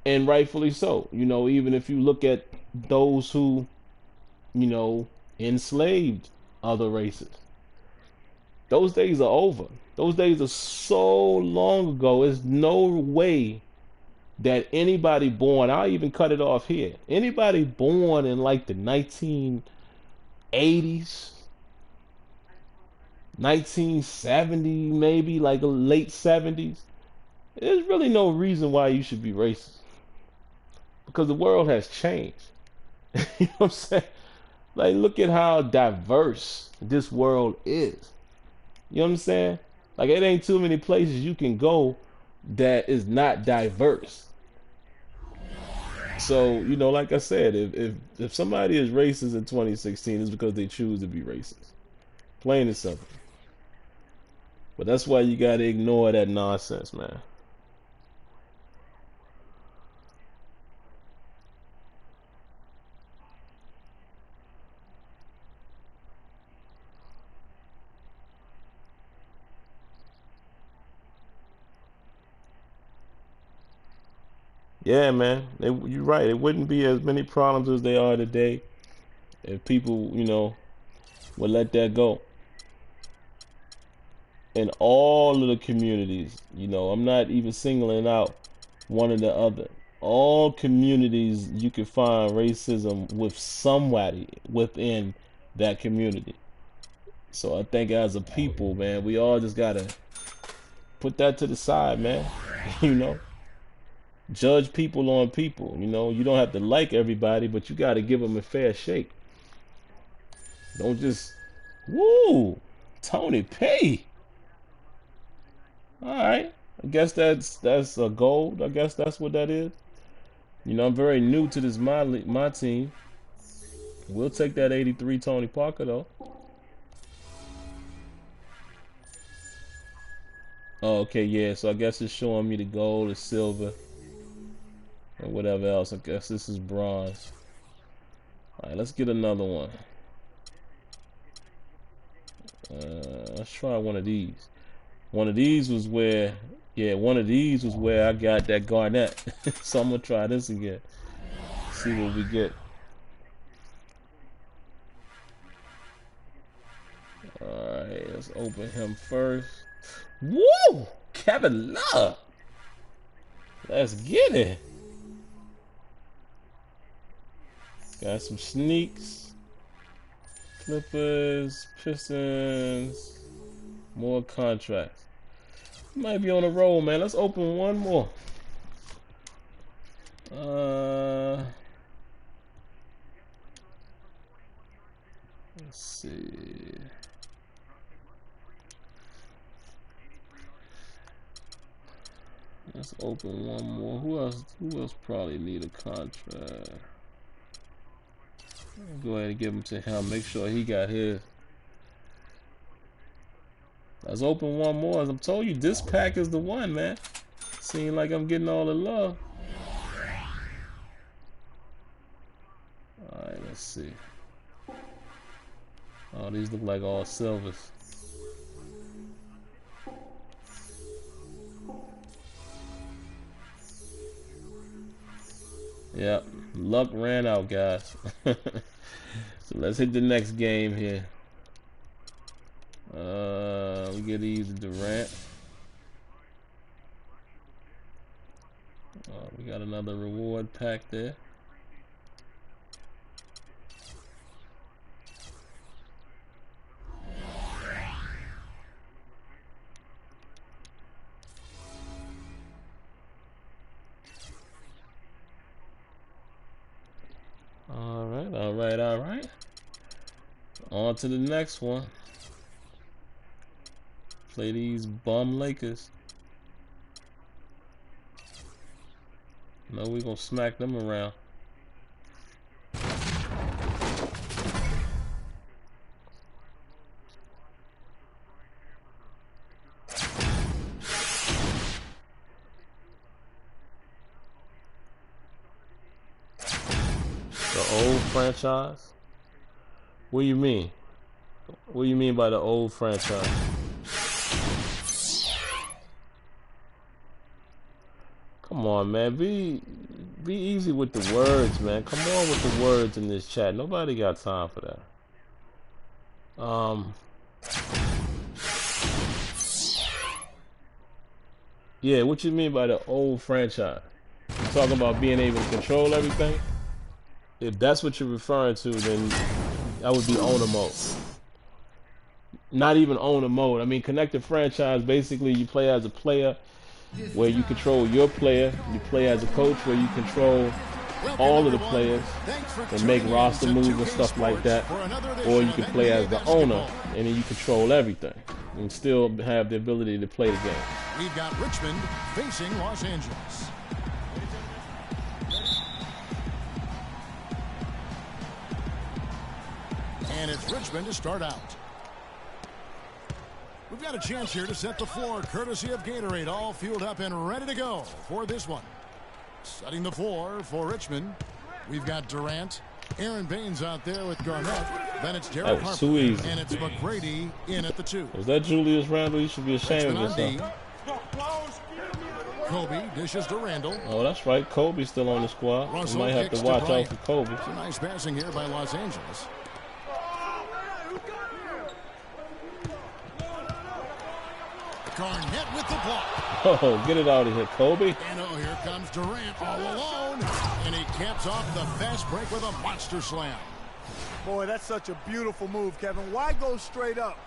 and rightfully so. You know, even if you look at those who, you know, enslaved other races, those days are over. Those days are so long ago. There's no way that anybody born, I'll even cut it off here. Anybody born in like the 1980s, 1970, maybe like the late 70s, there's really no reason why you should be racist because the world has changed. You know what I'm saying? Like, look at how diverse this world is. You know what I'm saying? Like, it ain't too many places you can go that is not diverse. So, you know, like I said, if somebody is racist in 2016, it's because they choose to be racist. Plain and simple. But that's why you gotta ignore that nonsense, man. Yeah, man. You're right. It wouldn't be as many problems as they are today if people, you know, would let that go. In all of the communities, you know, I'm not even singling out one or the other. All communities you can find racism with somebody within that community. So I think as a people, man, we all just gotta put that to the side, man. You know, judge people on people. You know, you don't have to like everybody, but you gotta give them a fair shake. Don't just, woo, Tony P. All right, I guess that's a gold. I guess that's what that is. You know, I'm very new to this my team. We'll take that 83 Tony Parker though. Oh, okay, yeah. So I guess it's showing me the gold, the silver, and whatever else. I guess this is bronze. All right, let's get another one. Let's try one of these. One of these was where, yeah, one of these was where I got that garnet. So I'm gonna try this again. See what we get. Alright, let's open him first. Woo! Kevin Love! Let's get it. Got some sneaks. Clippers, Pistons, more contracts. Might be on a roll, man. Let's open one more. Let's see. Let's open one more. Who else probably need a contract? Go ahead and give him to him. Make sure he got his. Let's open one more. As I told you, this pack is the one, man. Seems like I'm getting all the love. Alright, let's see. Oh, these look like all silvers. Yep, luck ran out, guys. So let's hit the next game here. We get these Durant. We got another reward pack there. to the next one. Play these bum Lakers. No, we gonna smack them around. The old franchise? What do you mean? What do you mean by the old franchise? Come on, man. Be easy with the words, man. Come on with the words in this chat. Nobody got time for that. Yeah, what you mean by the old franchise? You talking about being able to control everything? If that's what you're referring to, then that would be owner mode. Not even owner mode. I mean, connected franchise, basically you play as a player where you control your player. You play as a coach where you control all of the players and make roster moves and stuff like that. Or you can play as the owner and then you control everything and still have the ability to play the game. We've got Richmond facing Los Angeles. And it's Richmond to start out. We've got a chance here to set the floor, courtesy of Gatorade, all fueled up and ready to go for this one. Setting the floor for Richmond, we've got Durant, Aaron Baines out there with Garnett. Then it's Derek That was Harper, too easy. and it's McGrady in at the 2. Was that Julius Randle? You should be ashamed of yourself. Kobe dishes to Randle. Oh, that's right. Kobe's still on the squad. You might have to watch out for Kobe. It's a nice passing here by Los Angeles. Garnett with the block. Oh, get it out of here, Kobe. And oh, here comes Durant all alone. And he caps off the fast break with a monster slam. Boy, that's such a beautiful move, Kevin. Why go straight up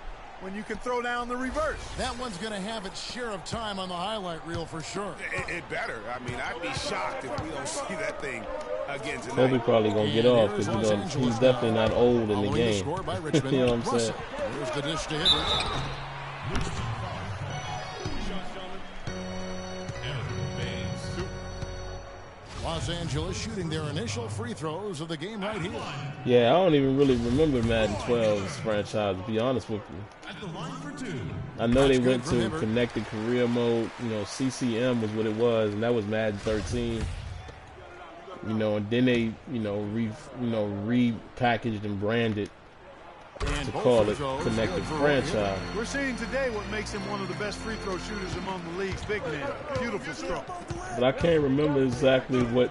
when you can throw down the reverse? That one's going to have its share of time on the highlight reel for sure. It better. I mean, I'd be shocked if we don't see that thing again tonight. Kobe probably going to get off because, you know, he's definitely not old in the game. You know what I'm saying? Here's the dish to Hibbert. Los Angeles shooting their initial free throws of the game right here. Yeah, I don't even really remember Madden 12's franchise, to be honest with you. At the line for 2. I know they went to connected career mode. You know, CCM was what it was, and that was Madden 13. You know, and then they, repackaged and branded to call it connected franchise. We're seeing today what makes him one of the best free throw shooters among the league's big men. Beautiful stroke. But I can't remember exactly what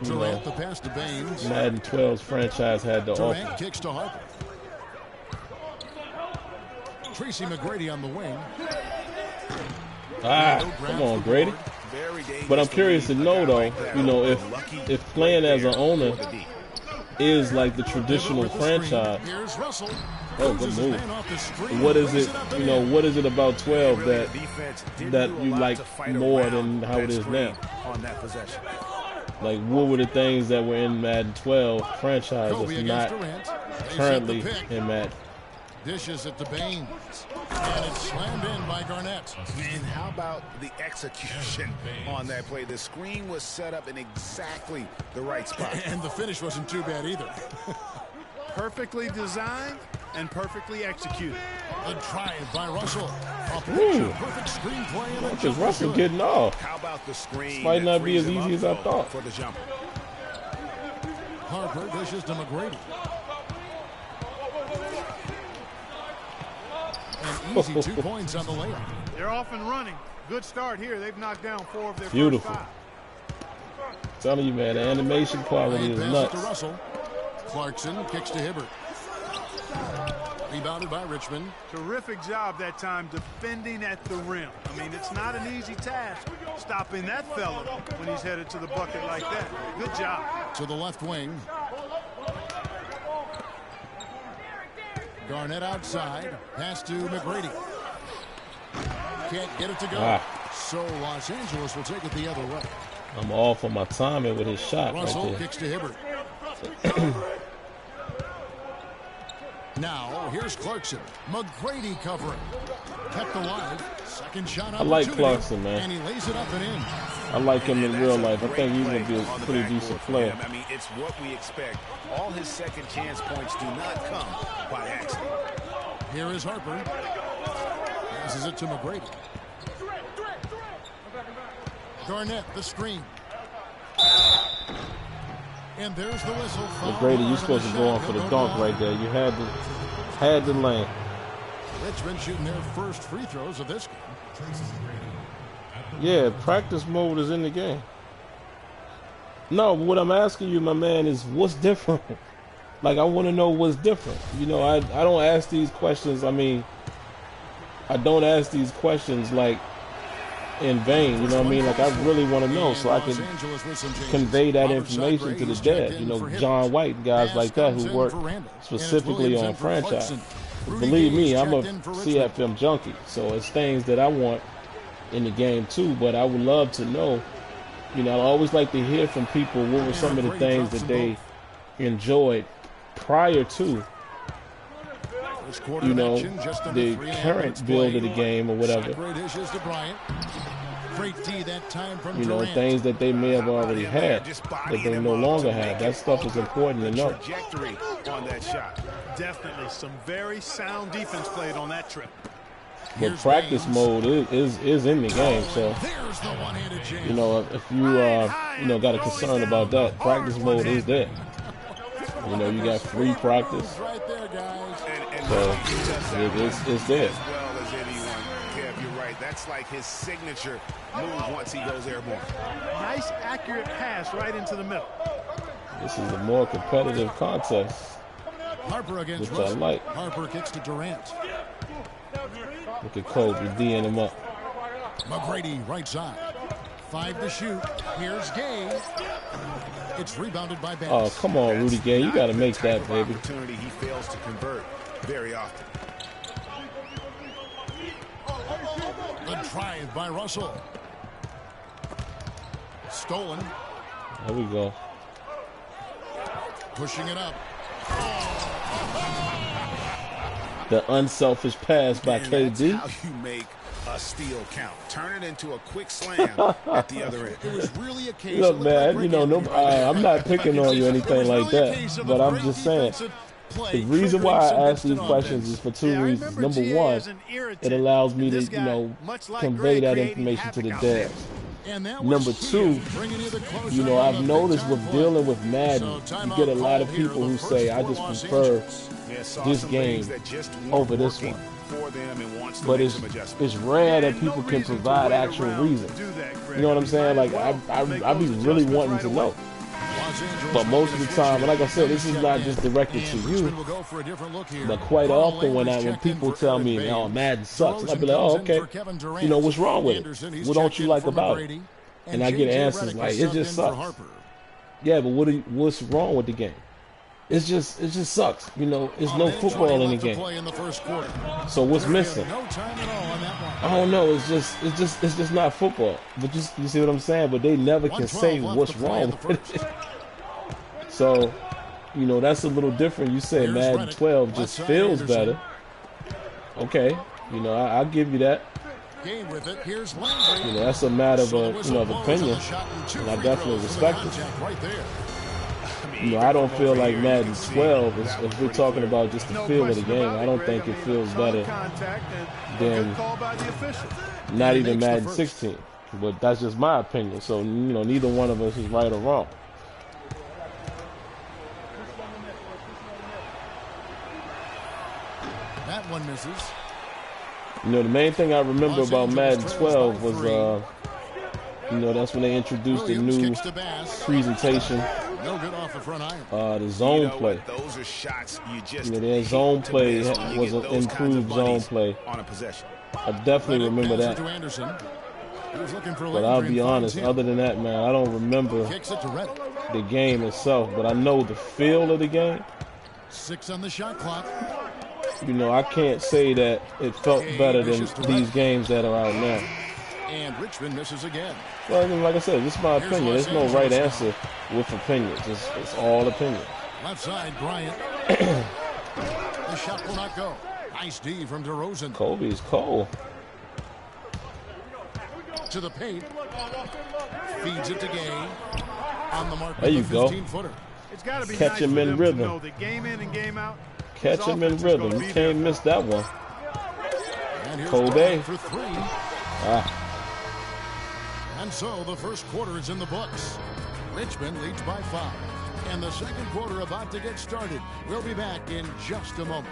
Durant, the pass to Baines. Madden 12's franchise had to Durant offer. kicks to Harper. Tracy McGrady on the wing. Come on, Grady. But I'm curious to know, though, you know, if playing as an owner is like the traditional franchise. Oh, good move. What is it, you know, what is it about 12 that you like more than how it is now? Like, what were the things that were in Madden 12 franchise that's not currently in Madden? Dishes at the Baines. And it's slammed in by Garnett. And how about the execution on that play? The screen was set up in exactly the right spot. And the finish wasn't too bad either. Perfectly designed and perfectly executed. The drive by Russell. A perfect screenplay. What is Russell getting off? How about the screen? This might not be as easy as I thought. For the jumper. Harper dishes to McGrady. An easy 2 points on the layup. They're off and running. Good start here. They've knocked down 4 of their Beautiful. first 5. I'm telling you, man, the animation quality is nuts. To Russell. Clarkson kicks to Hibbert. Rebounded by Richmond. Terrific job that time defending at the rim. I mean, it's not an easy task stopping that fella when he's headed to the bucket like that. Good job. To the left wing. Garnett outside. Pass to McGrady. Can't get it to go. So Los Angeles will take it the other way. I'm off on my timing with his shot Russell right there. kicks to Hibbert. Now, here's Clarkson. McGrady covering. Kept alive. Second shot I like opportunity, Clarkson, man. and he lays it up and in. I like him in real life. I think he's going to be a on the pretty backboard decent for player. him. I mean, it's what we expect. All his second chance points do not come by accident. Here is Harper. Passes it to McGrady. Garnett, the screen. And there's the whistle. McGrady, you're supposed to go on for the dunk right there. You had the lane. Richmond shooting their first free throws of this game. Yeah, practice mode is in the game. No, what I'm asking you, my man, is what's different? Like, I want to know what's different. You know, I don't ask these questions. I mean, I don't ask these questions like in vain. You know what I mean? Like, I really want to know so I can convey that information to the dead. You know, John White, guys like that who work specifically on franchise. Believe me, I'm a CFM junkie, so it's things that I want in the game too, but I would love to know, you know, I always like to hear from people what were some of the things that they enjoyed prior to, you know, the current build of the game or whatever. You know, things that they may have already had that they no longer have. That stuff is important to know. Trajectory on that shot. Definitely some very sound defense played on that trip. But practice mode is in the game, so you know, if you you know, got a concern about that, practice mode is there. You know, you got free practice, so it's there. As well as anyone, Kev, you're right. That's like his signature move once he goes airborne. Nice, accurate pass right into the middle. This is a more competitive contest, Harper against which I like. Harper kicks to Durant. Look at Kobe D'ing him up. McGrady right side. 5 to shoot. Here's Gay. It's rebounded by Bass. Oh, come on, Rudy Gay. You got to make that, baby. Opportunity he fails to convert very often. The drive by Russell. Stolen. There we go. Pushing it up. The unselfish pass by And KD. that's how you make a steal count. Turn it into a quick slam at the other end. It was really a case. Look, man, you know, I'm not picking on you or anything like that, but I'm just saying the reason why I ask these questions is for two reasons. Number one, it allows me to, you know, convey that information to the devs. Number two, you know, I've noticed with dealing with Madden, you get a lot of people who say, I just prefer this game over this one. But it's rare that people can provide actual reasons. You know what I'm saying? Like, I be really wanting to know. But most of the time, and like I said, this is not just directed to you, but quite often when people tell me, oh, Madden sucks, and I be like, oh, okay, you know, what's wrong with it? What don't you like about it? And I get answers like, it just sucks. Yeah, but what's wrong with the game? It just sucks. You know, there's no football in the game. So what's missing? I don't know. It's just not football. But you see what I'm saying? But they never can say what's wrong with it. So, you know, that's a little different. You say Madden 12 just feels better. Okay, you know, I'll give you that. You know, that's a matter of of opinion, and I definitely respect it. You know, I don't feel like Madden 12, if we're talking about just the feel of the game, I don't think it feels better than not even Madden 16. But that's just my opinion. So, you know, neither one of us is right or wrong. That one misses. You know, the main thing I remember about Madden 12 was, you know, that's when they introduced the new presentation. No good off the front iron. The zone play. Those are shots you just, you know, their zone play was an improved zone play. On a possession. I definitely remember that. But I'll be honest, other than that, man, I don't remember the game itself. But I know the feel of the game. 6 on the shot clock. You know, I can't say that it felt better than these games that are out now. And Richmond misses again. Well, I mean, like I said, this is my opinion. There's no right answer with opinions. It's all opinion. Left side, Bryant. the shot will not go. Nice D from DeRozan. Kobe's cold. To the paint. Feeds it to Gay. On the mark there you of the go. 15-footer. It's got to be Catch nice him for in them rhythm. to know that game in and game out. Catch his him in offense is gonna rhythm. be You there. can't miss that one. And here's Kobe. Garnett for three. Ah. And so the first quarter is in the books. Richmond leads by 5. And the second quarter about to get started. We'll be back in just a moment.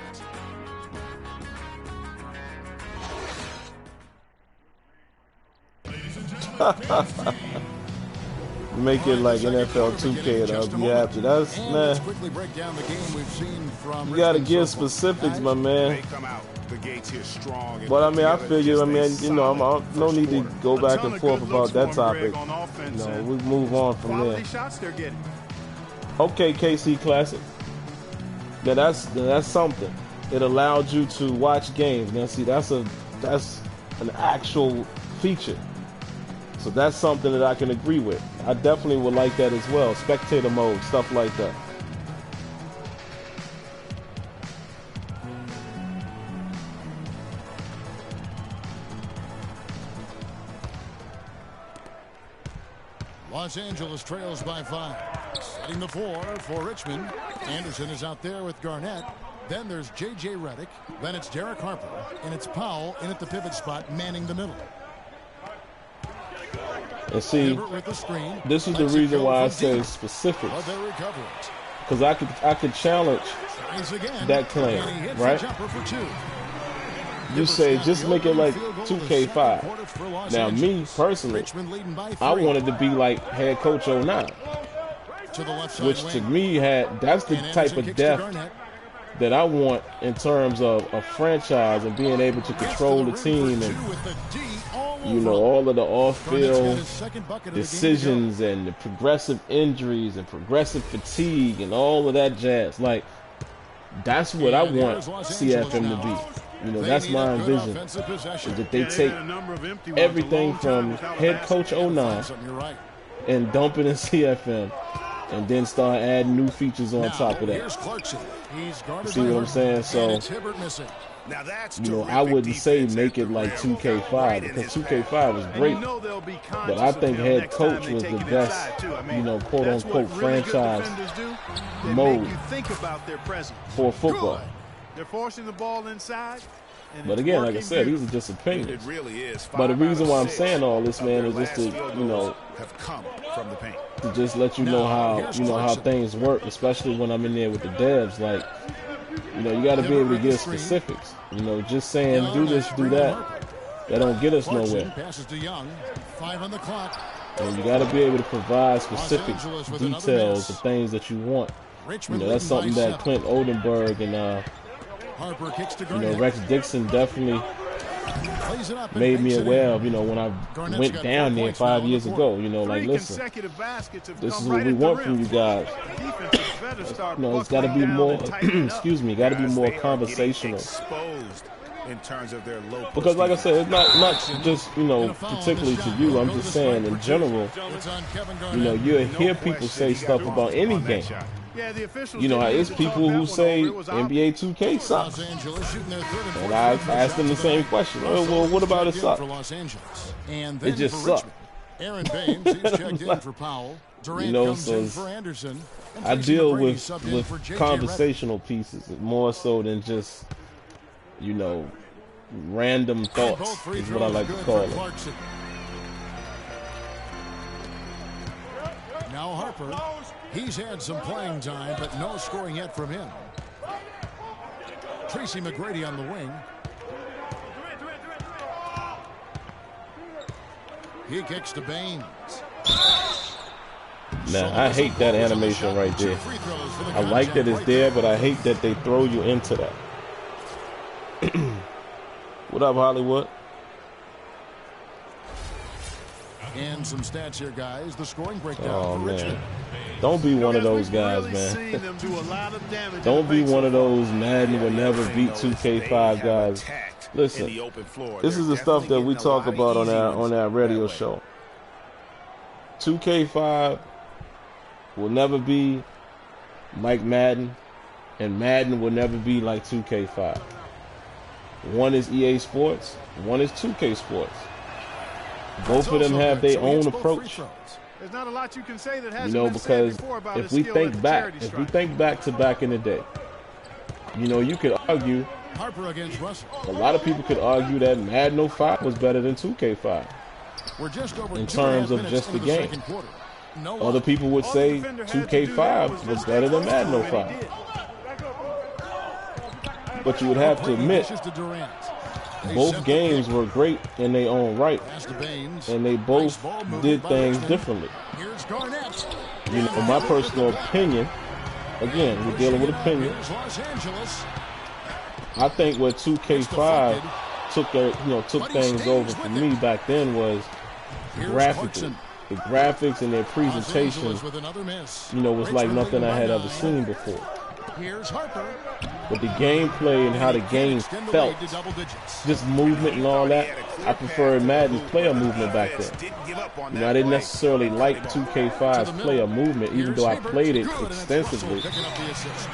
Make it like NFL 2K and I'll be happy. That's, And let's man. quickly break down the game we've seen from You gotta Richmond give so far. specifics, my They man. come out the gates here strong. and But I put mean, I together feel you. I just a mean, you know, solid no first need to quarter. go A back ton and of forth good about looks that for him, Greg, topic. on offense, No, and we move on from quality there. shots they're getting. Okay, KC Classic. Now that's something. It allowed you to watch games. Now see, that's an actual feature. So that's something that I can agree with. I definitely would like that as well. Spectator mode, stuff like that. Los Angeles trails by 5. Setting the 4 for Richmond. Anderson is out there with Garnett. Then there's J.J. Redick. Then it's Derek Harper. And it's Powell in at the pivot spot, manning the middle. And see, Hibbert with the screen. this is the Lets it reason go why I from say deep. specifics. But they recover it. Because I could challenge Tries again. that claim, And he hits right? the jumper for 2. You say just make it like 2K5. Now me personally, Richmond leading by 3. I wanted to be like head coach 09, to the left side which to wing. me that's the And type Anderson of kicks to depth Garnett. that I want in terms of a franchise and being able to Gets control to the rim team for and, 2 with the D all you over know, him. all of the Garnett's got off-field his second bucket of the game to decisions and the progressive injuries and progressive fatigue and all of that jazz. Like, that's what I And want here's Los Angeles CFM to now. be. You know, They that's need my a good vision. offensive possession. Is that they Yeah, take had a number of empty ones a everything long time from without a head basket. coach 09 Something, you're right. and dump it in CFM and then start adding new features on Now, top of that. here's Clarkson. He's guarded See by what I'm Harper. saying? So, And it's Hibbert missing. Now that's you know, I terrific wouldn't say defense make at the it like rim. 2K5 Right in because his 2K5 is And great. you know they'll be But I conscious think of him head next time coach they was take the it best, inside, too. I mean, you know, quote that's unquote what really good franchise defenders do. They mode make you think about their presence. for football. Good. They're forcing the ball inside. And But it's again, like I working said, these are beautifully. just It opinions. really is. But the 5 reason out why of I'm 6 saying all this, of man, their is just last to, field you know, goals have come from the paint. to just let you know Now, how, here's you know, how Clarkson. things work, especially when I'm in there with the devs. Like, you know, you got to be able to give specifics. You know, just saying do this, do that, that don't get us Clarkson nowhere. passes to Young. 5 on the clock. And you got to be able to provide specific Angeles with another details miss. of things that you want. You Richmond know, that's leading by something that 7. Clint Oldenburg and, Harper kicks to you know, Garnett. Rex Dixon definitely Plays it up and made me banks it aware in. of, you know, when I Garnett's went got down 4 there points now 5 in the years quarter. ago. You know, like, Three listen, consecutive baskets have this come is what right we at the want rim. from you guys. Defense had better start You know, it's got to buckling be down more, and tightening up. excuse me, got to be Guys, more they are getting conversational. exposed in terms of their low post Because, like I defense. said, it's not just, you And know, a foul on particularly this to shot. you. He'll I'm go to just the saying strike in for 2. general, It's on Kevin you know, Garnett. you'll No hear people question say he got stuff wrong about any on that game. shot. Yeah, the officials You know, didn't it's need to talk people that who one say over. It was NBA 2K Los sucks. Angeles shooting their 3rd and 4th And I free throw asked them the shots same of question. Russell Well, what about it checked in suck? for Los Angeles. And It then just for sucked. Richmond. Aaron Baines, he's checked in for Powell. Durant know, comes so in it's- for Anderson. And I Tracy deal McGrady subbed in with for J.J. conversational pieces more so than just, you know, random Redick. And thoughts both free is what I throws like to good call for it. Clarkson. Now Harper. He's had some playing time, but no scoring yet from him. Tracy McGrady on the wing. He kicks to Baines. Now, I hate that animation right there. I like that it's there, but I hate that they throw you into that. What up, Hollywood? And some stats here, guys. The scoring breakdown Oh, for man. Richmond. Don't be one of We've those guys, really seen man. them do a lot of damage in Don't the be paint one so of far. those Madden will never The beat thing, though, is 2K5 they guys. have attacked Listen, in the open floor. this They're is the stuff that definitely we getting a talk lot of about on easy that ones radio that way. show. 2K5 will never be Mike Madden, And Madden will never be like 2K5. One is EA Sports, one is 2K Sports. Both of them have their own approach. There's not a lot you can say that hasn't You know, been said because before about if his we skill think as a back, charity if we striker. think back to back in the day, you know, you could argue, Harper against Russell. a lot of people could argue that Madden 05 was better than 2K5 We're just over in 2.5 terms of minutes just the into game. second quarter. No Other one. people would All say the defender had to do there 2K5 was just better stay than close Madden to him, and 05. he did. But you would have to admit, Dishes to Durant. They both sent the games kick. were great in their own right, Pass to Baines. and they Nice both ball movement did by things Richmond. differently. Here's Garnett. You know, in my personal opinion, again, we're dealing with opinion. Here's Los Angeles. I think what 2K5 took things over for me back then was Here's graphically. Clarkson. The graphics and their Los presentation, Angeles with another miss. you know, was like Richmond nothing I leading had by ever 9. seen before. Here's Harper. But the gameplay and how the game Extend the felt, lead to double digits. just movement and all that, I preferred Madden's player movement back then. You know, I didn't necessarily like 2K5's player movement, even though I played it extensively. Picking up the assist.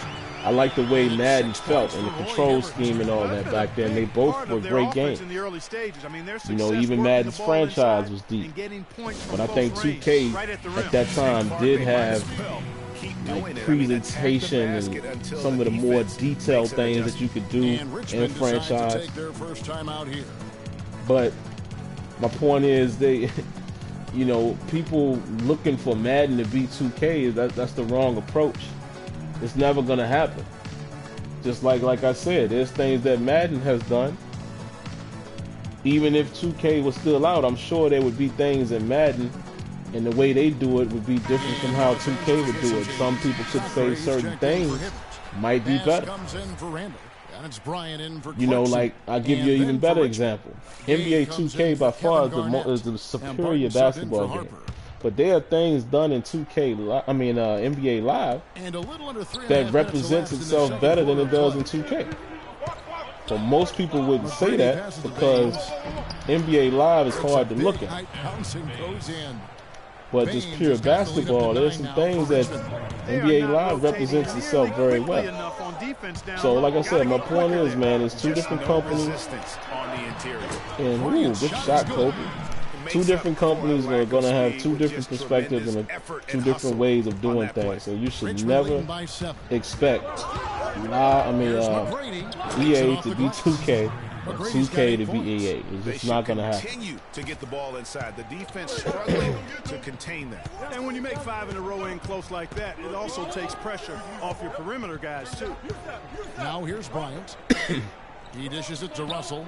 I like the way Madden felt and the control scheme and all that back then. They both were great games. In the early stages. I mean, their You know, success even working Madden's the ball inside franchise was deep. and getting points from But I think close range, 2K right at the rim. at that time did have like presentation and some of the more detailed things that you could do And in Richmond decides to franchise. take their first time out here. But my point is, they, you know, people looking for Madden to be 2K, that's the wrong approach. It's never gonna happen. Just like I said, there's things that Madden has done. Even if 2K was still out, I'm sure there would be things in Madden, and the way they do it would be different from how 2K would do it. Some people could say certain things might be Pass better. comes in for Randall, and it's Bryant in for You know, Clarkson. like, I'll give you an And even then for better Richmond. example. Gay NBA comes 2K in by for far Kevin is Garnett. the And superior Barton subbed in basketball for game. Harper. But there are things done in 2K, NBA Live And a little under 3.5 that minutes represents elapsed in the itself second better than quarter it does in of play. 2K. So most people wouldn't say McGrady that passes to because NBA Live is hard to Big look at. height bouncing goes in. But just Baines pure has got the lead up basketball, to there's 9 some now things for that Richmond. They are NBA not Live rotating represents nearly itself very quickly well. enough on defense down So low. like I Gotta said, my get point quicker is, there. man, it's two different companies. Resistance on the interior. And ooh, Bryant's good shot shot, is Kobe. good. Two different companies are going to have two different perspectives and two different ways of doing things. So you should Richmond never leading by 7. expect Here's EA McGrady. Takes it to off the be glass. 2K or McGrady's 2K got to 8 be points. EA. It's They just should not going to happen. continue to get the ball inside. The defense struggling to contain that. And when you make 5 in a row in close like that, it also takes pressure off your perimeter guys, too. Now here's Bryant. He dishes it to Russell.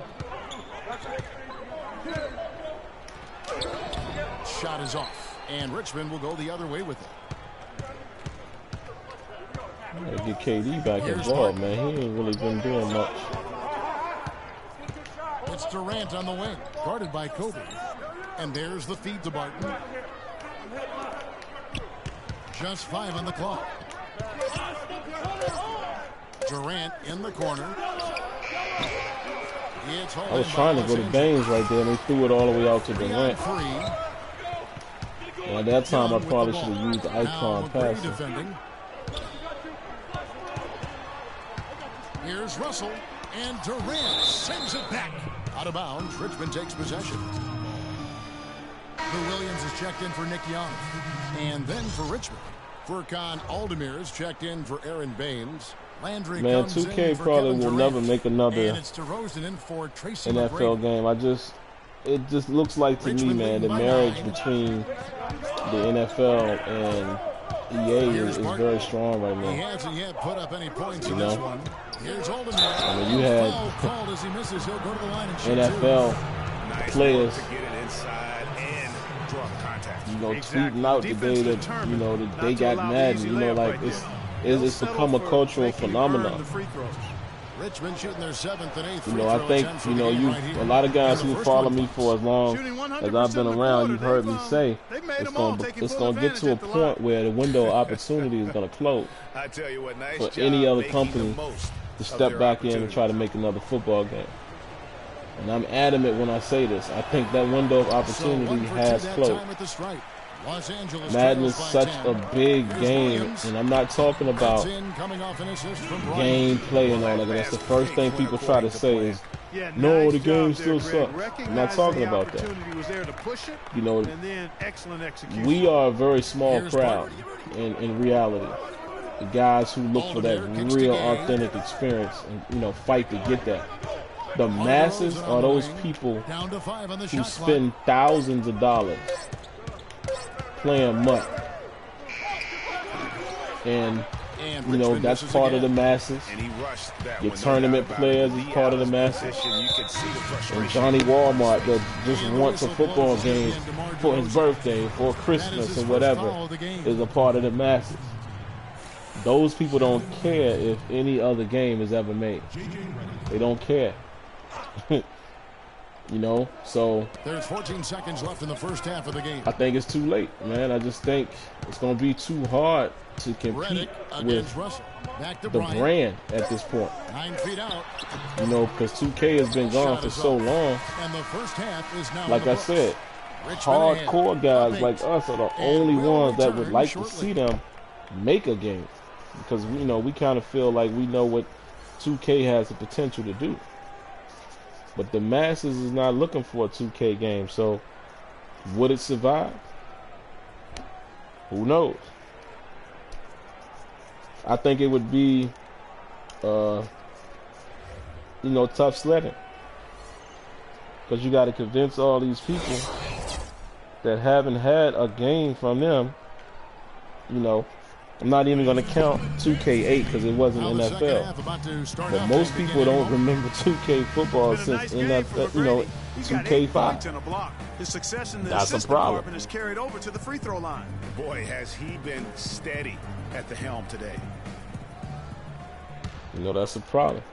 Shot is off, and Richmond will go the other way with it. Gotta get KD back involved, man. He ain't really been doing much. It's Durant on the wing, guarded by Kobe. And there's the feed to Barton. Just 5 on the clock. Durant in the corner. I was trying to go to Baines right there, and they threw it all the way out to Durant. And at that time, I probably should have used the icon passing. Defending. Here's Russell, and Durant sends it back. Out of bounds, Richmond takes possession. Lou Williams is checked in for Nick Young. And then for Richmond, Furkan Aldemir is checked in for Aaron Baines. Landry Man, comes 2K in for probably Kevin will Durant. never make another And it's DeRozan in for Tracy NFL McGrady. game. It just looks like to me, Richmond man, the leading by marriage 9. between the NFL and EA is very strong right He now. hasn't yet put up any points in You this know? one. Here's Aldemir. I mean, you had Foul called as he misses. He'll go to the line and shoot NFL Nice players, work to get it inside and draw the contact. you know, Exactly. tweeting out the Defense day that, determined you know, that not they to got allow the Madden. easy You know, layup like right it's there. it's They'll settle become a for cultural making you earn phenomenon. the free throws. Richmond shooting their 7th and 8th You free know, throw I think, attempts for you the know, game you right here. a lot of guys And the who first follow one me for as long Shooting as 100% I've been in the around, quarter. you've heard me say They've made it's them all going taking it's full going to get to a advantage at the line. point where the window of opportunity is going to close I tell you what, nice for job any other making company the most to of step their back in and opportunity. try to make another football game. And I'm adamant when I say this. I think that window of So opportunity 1 for 2 has that closed. time at the stripe. Los Angeles Madden is trails by such 10. a big Here's game, Williams. and I'm not talking about That's in, coming off an assist from Bryant. gameplay and all that. That's the first thing people try to say is, Yeah, no, nice the game job there, still Greg. sucks. I'm not Recognized talking the about that. opportunity was there to push it, You know, and then excellent execution. we are a very small Here's crowd in reality. The guys who look for that Alderweireld kicks real the game. authentic experience and, you know, fight to get that. The masses Rosen on are the those wing. people Down to 5 on the who shot spend thousands of dollars playing mutt. And, And you know, Richmond that's misses part of the again. masses. And he rushed that Your one, no tournament doubt about it. players is Lee part of the out masses. position, you could see the frustration. And Johnny Walmart that just And the wants a whistle football blows game again to DeMar for his DeRozan. birthday, for Christmas, his or first whatever, foul of the game. is a part of the masses. Those people don't care if any other game is ever made. They don't care. You know, so There's 14 seconds left in the first half of the game. I think it's too late, man. I just think it's going to be too hard to compete Reddick with against Russell. Back to the Bryant. brand at this point. 9 feet out. You know, because 2K has been gone Shot for is so up. long. And the first half is now Like in the I books. said, Richmond ahead. hardcore guys Up like 8. us are the And only will ones that would return like shortly. to see them make a game, because you know we kind of feel like we know what 2K has the potential to do, but the masses is not looking for a 2K game. So would it survive? Who knows? I think it would be you know, tough sledding, because you got to convince all these people that haven't had a game from them. You know, I'm not even going to count 2K8 because it wasn't Now the second NFL. half about to start But up most and people begin don't in remember 2K football It's been a nice since game for NFL, you know, McGrady. He's got 8 points 2K5. and a block. His success in the That's a assist problem. department is carried over to the free throw line. Boy, has he been steady at the helm today. You know, that's a problem.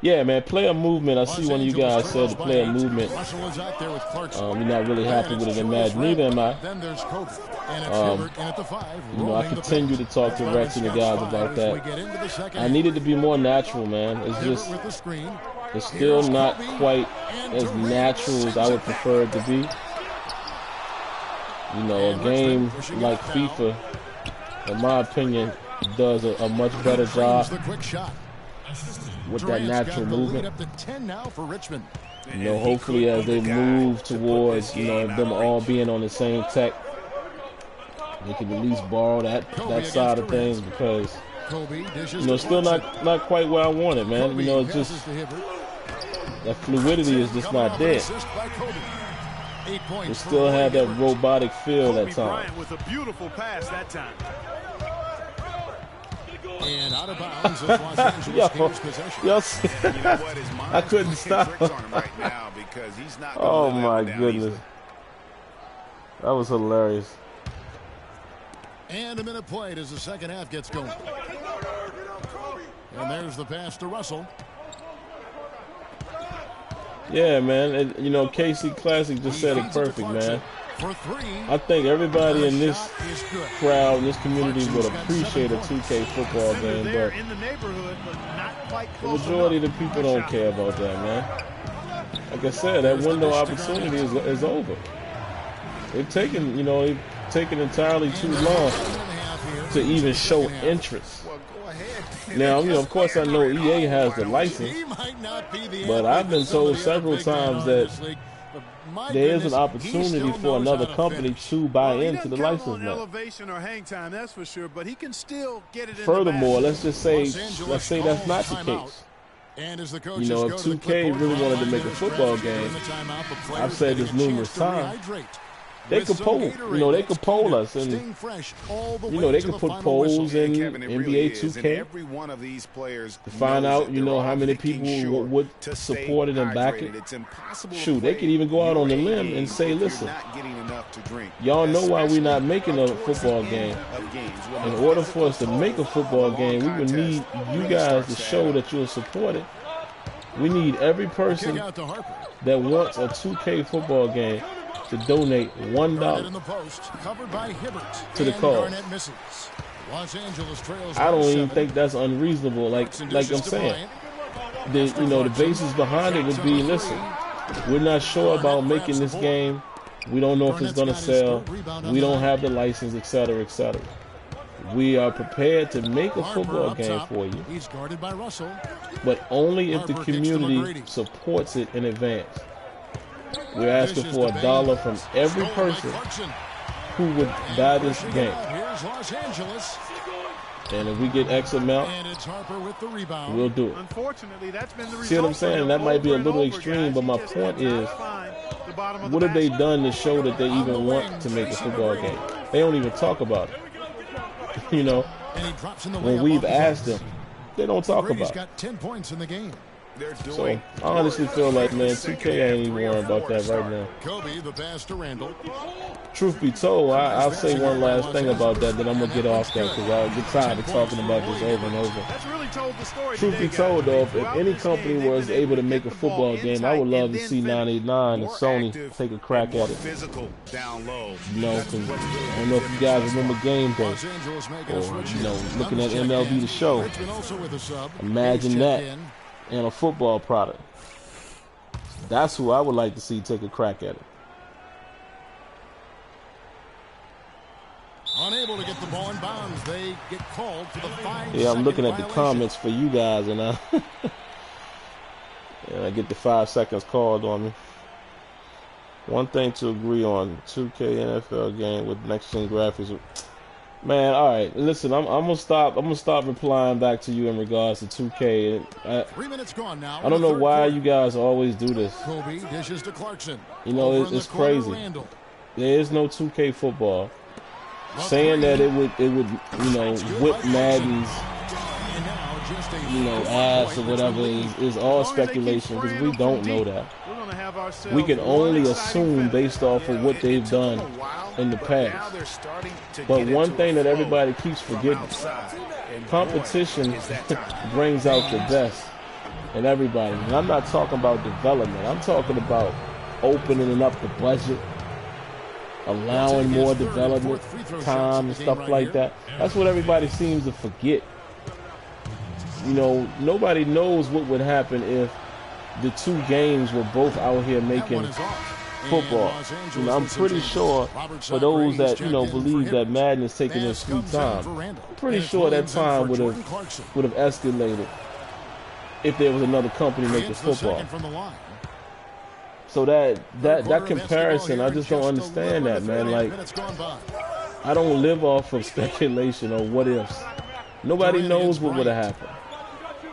Yeah, man, player movement. I see Los one of you Angeles guys said trails the by player 8. movement. Russell is out there with Clarkson. You're not really happy And with it's it in Julius Madden. Neither am I. Then there's Kobe. And it's Hibbert in at the 5. You know, I rolling the continue pace. to talk to Rex and the guys about As we that. get into the second I half. need it to be more natural, man. It's Hibbert just, with the screen. it's still Here's not Kobe. quite And as Durant natural as I would sends it back. prefer it to be. You know, a And game Richmond pushing like it down. FIFA, in my opinion, does a much better job Frames the quick shot. with that Durant's natural got the lead movement. up to 10 now for Richmond. You know, hopefully as they move towards, you know, them all being on the same tech, they can at least borrow that side of things, because, Kobe dishes you know, to still Clarkson. not quite where I want it, man. Kobe You know, it's passes just to Hibbert. that fluidity is just Coming not off an there. assist by Kobe. 8 points They for still have that Hibbert. robotic feel Kobe at times. Bryant with a beautiful pass that time. And out of bounds as Los Angeles Yo, gains possession. yo, You know what? His mind I is couldn't playing stop. tricks on him right now because he's not gonna Oh let that my one down goodness, easily. that was hilarious. And a minute played as the second half gets going. And there's the pass to Russell. Yeah, man. And, you know, KC Classic just said it perfect, man. For 3. I think everybody in this Shot is good. crowd, in this community, would appreciate a 2K football They're game, there but in the neighborhood, but not quite the close majority of enough. the people Good don't shot. care about that, man. Like I said, that window opportunity is over. They've taken, you know, they've taken entirely too long to even show interest. Well, go ahead. Now, you know, of course, I know EA has the license, He might not be the but I've been told several times that there is an opportunity for another company to buy Well, he into the doesn't count license on now. elevation or hang time, that's for sure, but he can still get it in Furthermore, the let's just say, let's say that's not the case. You You know, if 2K really wanted to make a football game, I've said this numerous times, they could poll, you know, they could poll us, and, you know, they could put polls in Kevin, it really NBA is. And 2K every one of these players to find knows out, that you they're know, all how many making people sure would to stay support it and back hydrated. it. It's impossible to Shoot, they play could even go out on the your limb game and say, if you're listen, not getting enough to drink. y'all know why we're not making a Especially football towards the game. end of games, when In the order for us to physical make a toll football of a long game, we would contest need you really guys starts to to show add up. that you'll support it. We need every person Kick out to Harper. that wants a 2K football game to donate Guarded in $1. the post, covered by Hibbert. To the And cause. Garnett misses. Los Angeles trails I don't by even 7. think that's unreasonable. Like I'm Dishes to saying, Bryant. you know, the basis behind it would be, listen, we're not sure about making this game We don't know if it's going to sell. We don't have the license, etc., etc. We are prepared to make a football game for you, He's guarded by Russell. but only if the Harper kicks to community McGrady. supports it in advance. We're asking for $1 from every Stolen by person Clarkson. who would buy this Pushing it game. out. Here's Los Angeles. And if we get X amount, And it's Harper with the rebound. we'll do it. Unfortunately, that's been the result. See what I'm saying? That might be a over and little over, extreme, guys. but He my just point cannot is, find the bottom of what the have they basket. done to show that they even want to make a football game? They don't even talk about it. You know, And he drops in the when layup we've off his asked ace. them, they don't talk Brady's about it. got 10 points in the game. They're So doing I honestly feel like, man, 2K ain't even worrying about that right now. Kobe, the pass to Randall. Truth be told, I'll say one last thing about that, then I'm going to get off that because I get tired of talking about this over and over. That's really told the story Truth today, be told, guys. though, if Throughout any this company game, they've was been able to to make get a the ball football game, I would inside love to and see then 989 and more Sony active take a crack and more at it. physical down low. You know, That's 'cause what's really I don't know if you guys remember Game Day. Los Angeles making a Or, switch you know, here. looking at Check MLB in. The Show. Richmond also with a sub. Imagine He's that checked in. and a football product. That's who I would like to see take a crack at it. Unable to get the ball in bounds. They get called for the 5-second Yeah, I'm looking at the violation. comments for you guys, and and I get the 5 seconds called on me. One thing to agree on: 2K NFL game with next-gen graphics. Man, all right, listen, I'm gonna stop. I'm gonna stop replying back to you in regards to 2K. 3 minutes gone now. I don't know why you guys always do this. Kobe dishes to Clarkson. You know, Over in it's the corner, crazy. Randall. There is no 2K football. Saying that it would, you know, whip Madden's, And now just a you know, 4 ass or point whatever Richmond lead. is all As long as they keep speculation because spraying we them don't from know deep, that. we're gonna have ourselves We can one only exciting assume finish. based off of what they've done in the past. But one thing that everybody keeps forgetting, competition brings out the best in everybody. And I'm not talking about development. I'm talking about opening up the budget, allowing more development time and stuff like that. That's what everybody seems to forget. You know, nobody knows what would happen if the two games were both out here That making one is off. football. And Los Angeles You know, I'm listens pretty in. sure Robert for those that, Sacre, you know, he's checked in believe for that Hibbert. Madden is taking its Pass sweet comes in time, for Randall. I'm pretty And it's sure that Williams in time for would Jordan Clarkson. have escalated if there was another company making Hits the football. second from the line. So that Quarter of comparison, basketball I here, just don't a understand little that, under man. 3.5 Like, minutes gone by. I don't live off of speculation or what ifs. Nobody Durant knows against what would have Bryant. happened.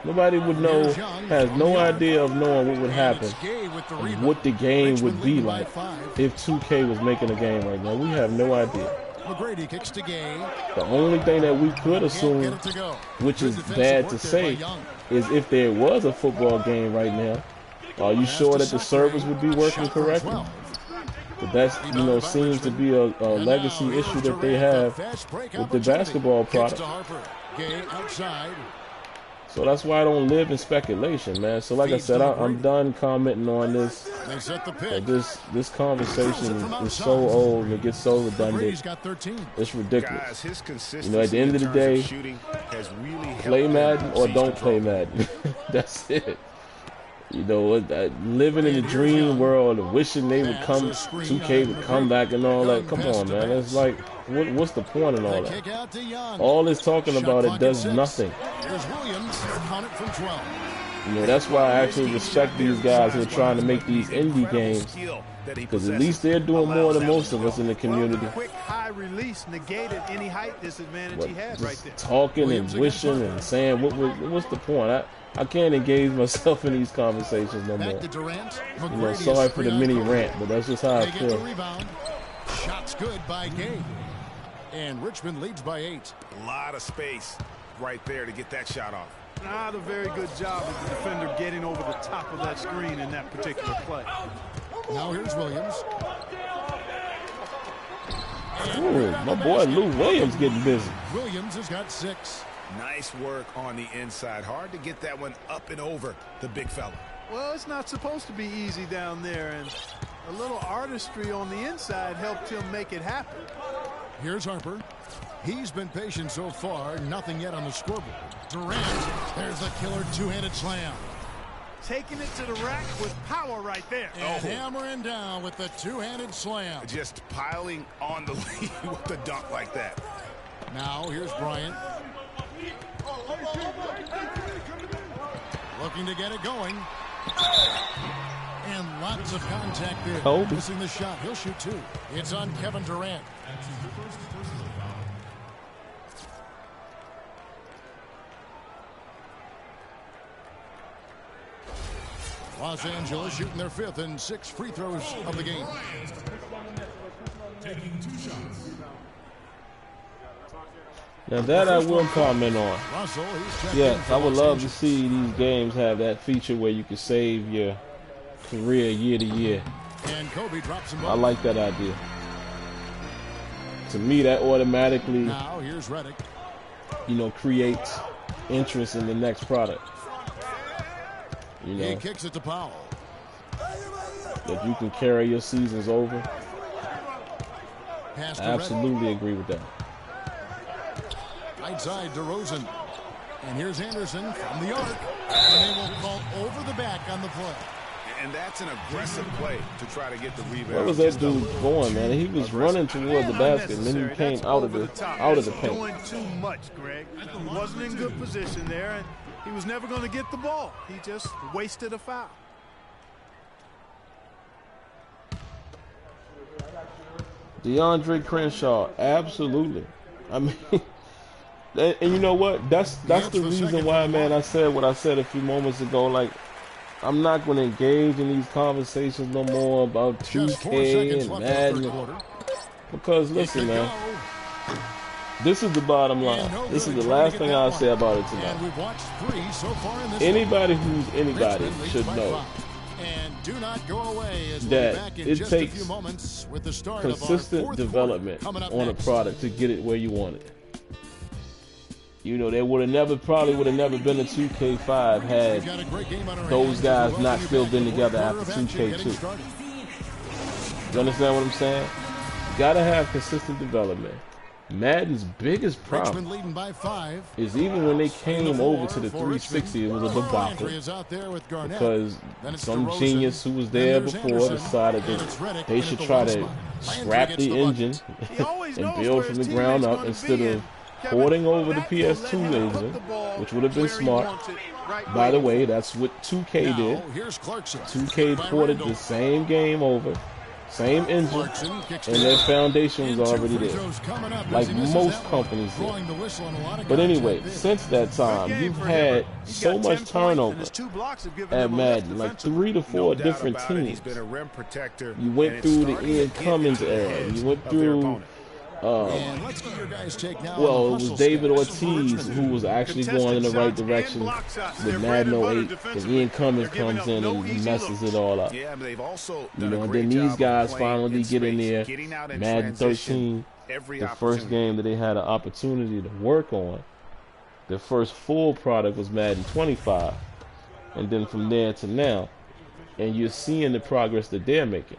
Nobody would know, Here's Young has from no the arc. idea of knowing what would And happen, it's Gay with the and rebound. what the game Richmond would be leading by like 5. if 2K was making a game right now. We have no idea. McGrady kicks to Gay. The only thing that we could Can't get assume, it to go. which Good is defensive bad work to there say, by Young. is if there was a football game right now, are you sure that the servers would be working Shot from correctly? 12. But that's, you know, seems to be a And legacy now issue here's that they Durant, have the fast break with the opportunity. basketball Kicks product. to Harper. Gay outside. So that's why I don't live in speculation, man. So like I said, I'm done commenting on this. They set the pick. This conversation is so old and it gets so McGrady's redundant. got 13. It's ridiculous. Guys, his consistency You know, at the end of the in terms day, shooting has really Play helped them Madden or seize don't control. play Madden. That's it. You know, living in the dream world of wishing they would come, 2K would come back and all that. Come on, man. It's like, what's the point in all The that? kick out to Young. All this talking Shot about it clock does at 6. nothing. Here's Williams. Count it from 12. You know, that's why I actually respect these guys who are trying to make these indie games, because at least they're doing more than most of us in the community. Well, the quick high release negated any height disadvantage he had right Just there. talking and wishing and saying, what's the point? I can't engage myself in these conversations no more. Back to Durant. You know, McGrady sorry is for the free on mini Kobe. rant, but that's just how I They get the feel. rebound. Shots good by Gay. And Richmond leads by 8. A lot of space right there to get that shot off. Not a very good job of the defender getting over the top of that screen in that particular play. Now here's Williams. Ooh, my boy Lou Williams getting busy. Williams has got 6. Nice work on the inside. Hard to get that one up and over the big fella. Well, it's not supposed to be easy down there, and a little artistry on the inside helped him make it happen. Here's Harper. He's been patient so far. Nothing yet on the scoreboard. Durant. There's the killer two-handed slam. taking it to the rack with power right there. And hammering down with the two-handed slam. Just piling on the lead with a dunk like that. Now here's Bryant. Looking to get it going. And lots of contact there. Kobe. Missing the shot. He'll shoot two. It's on Kevin Durant. Los Angeles shooting their 5th and 6th free throws of the game. Taking 2 shots. Now that I will comment on. Russell, he's checked in Yes, for I would Los love to Angeles. see these games have that feature where you can save your career year to year. And Kobe drops him. I like that idea. To me, that automatically, Now here's Redick. creates interest in the next product. He kicks it to Powell. That you can carry your seasons over. Pass I to Redick. absolutely agree with that. Right side, DeRozan. And here's Anderson from the arc. And they will call over the back on the play. And that's an aggressive play to try to get the rebound. Where was that dude going, man? He was running toward the basket, and then he came out of the paint. Doing too much, Greg. He wasn't in good position there, and he was never going to get the ball. He just wasted a foul. DeAndre Crenshaw, absolutely. I mean, and you know what? That's the reason why, man, I said what I said a few moments ago. Like, I'm not going to engage in these conversations no more about Just 4 2K seconds and left in the third Madden. quarter. Because, listen, man, this is the bottom line. This is the last thing I'll say about it And tonight. we've watched 3 so far in this Anybody who's anybody Richmond leads should by know 5. And do not go away as we'll that be back in it just a takes few moments with the start of our consistent 4th development quarter coming up on next. a product to get it where you want it. There probably would have never been a 2K5 had Got a great game on our those hands. guys Welcome not you still back been to the together fourth after quarter of action getting 2K2. started. You understand what I'm saying? Gotta have consistent development. Madden's biggest problem Richmond leading by 5. is even when they came over to the 360, it was a debacle Is out there with Garnett. because Then it's some DeRozan. genius who was Then there there's before Anderson. decided And that it's Redick they in should at the try one to spot. scrap Landry gets the the engine He always and knows build where from his the ground teammate's up gonna instead be, of and Kevin, porting over the that will let PS2 him put engine, the ball which would have been where he smart. wants it, right By the where he way, that's what 2K Now, did. here's Clarkson. 2K By ported Randall. the same game over, same engine, Clarkson kicks and it their out. foundation was And 2 already free there. throws coming up as Like he misses most that one. companies did. Blowing the whistle on a lot of But contact anyway, there. since that time, Good game you've for had him. He's so got 10 much points, turnover and his 2 blocks have given at him a lift Madden, like defensively. 3 to 4 No doubt different about it. teams. He's been a rim protector. You went and through it's the starting to Ian get Cummins into the era. heads You went of their through, opponent. And let's get your guys' take now on well, the it was hustle David stats. Ortiz who was actually going in the right direction with Madden 08, and Ian Cummins comes in and messes it all up. Yeah, but they've also You done know, a and great then these job of guys playing finally get in space, there. getting out in Madden transition 13, every the first opportunity. game that they had an opportunity to work on. Their first full product was Madden 25, and then from there to now, and you're seeing the progress that they're making.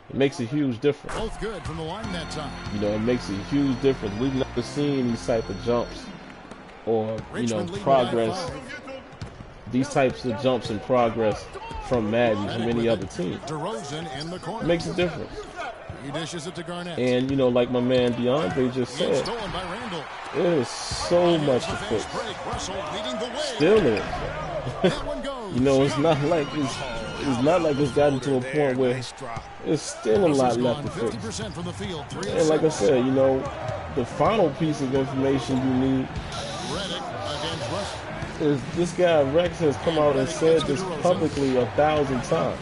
It makes a huge difference. Both good from the line that time. It makes a huge difference. We've never seen these type of jumps or, Richmond leading by progress, 5. these types of jumps and progress from Madden from any other team. DeRozan in the corner. It makes a difference. He dishes it to Garnett. And, like my man DeAndre just Again, said, stolen by Randall. there is so much to The fix. fast break. Russell leading the way. Still is. That one goes. It's not like it's gotten to a point where Nice drop. there's still a lot left to fix. 50% from the field. 3 of And like I 6. said, the final piece of information you need Redick against Russell. is this guy Rex has come out and said this publicly 1,000 times.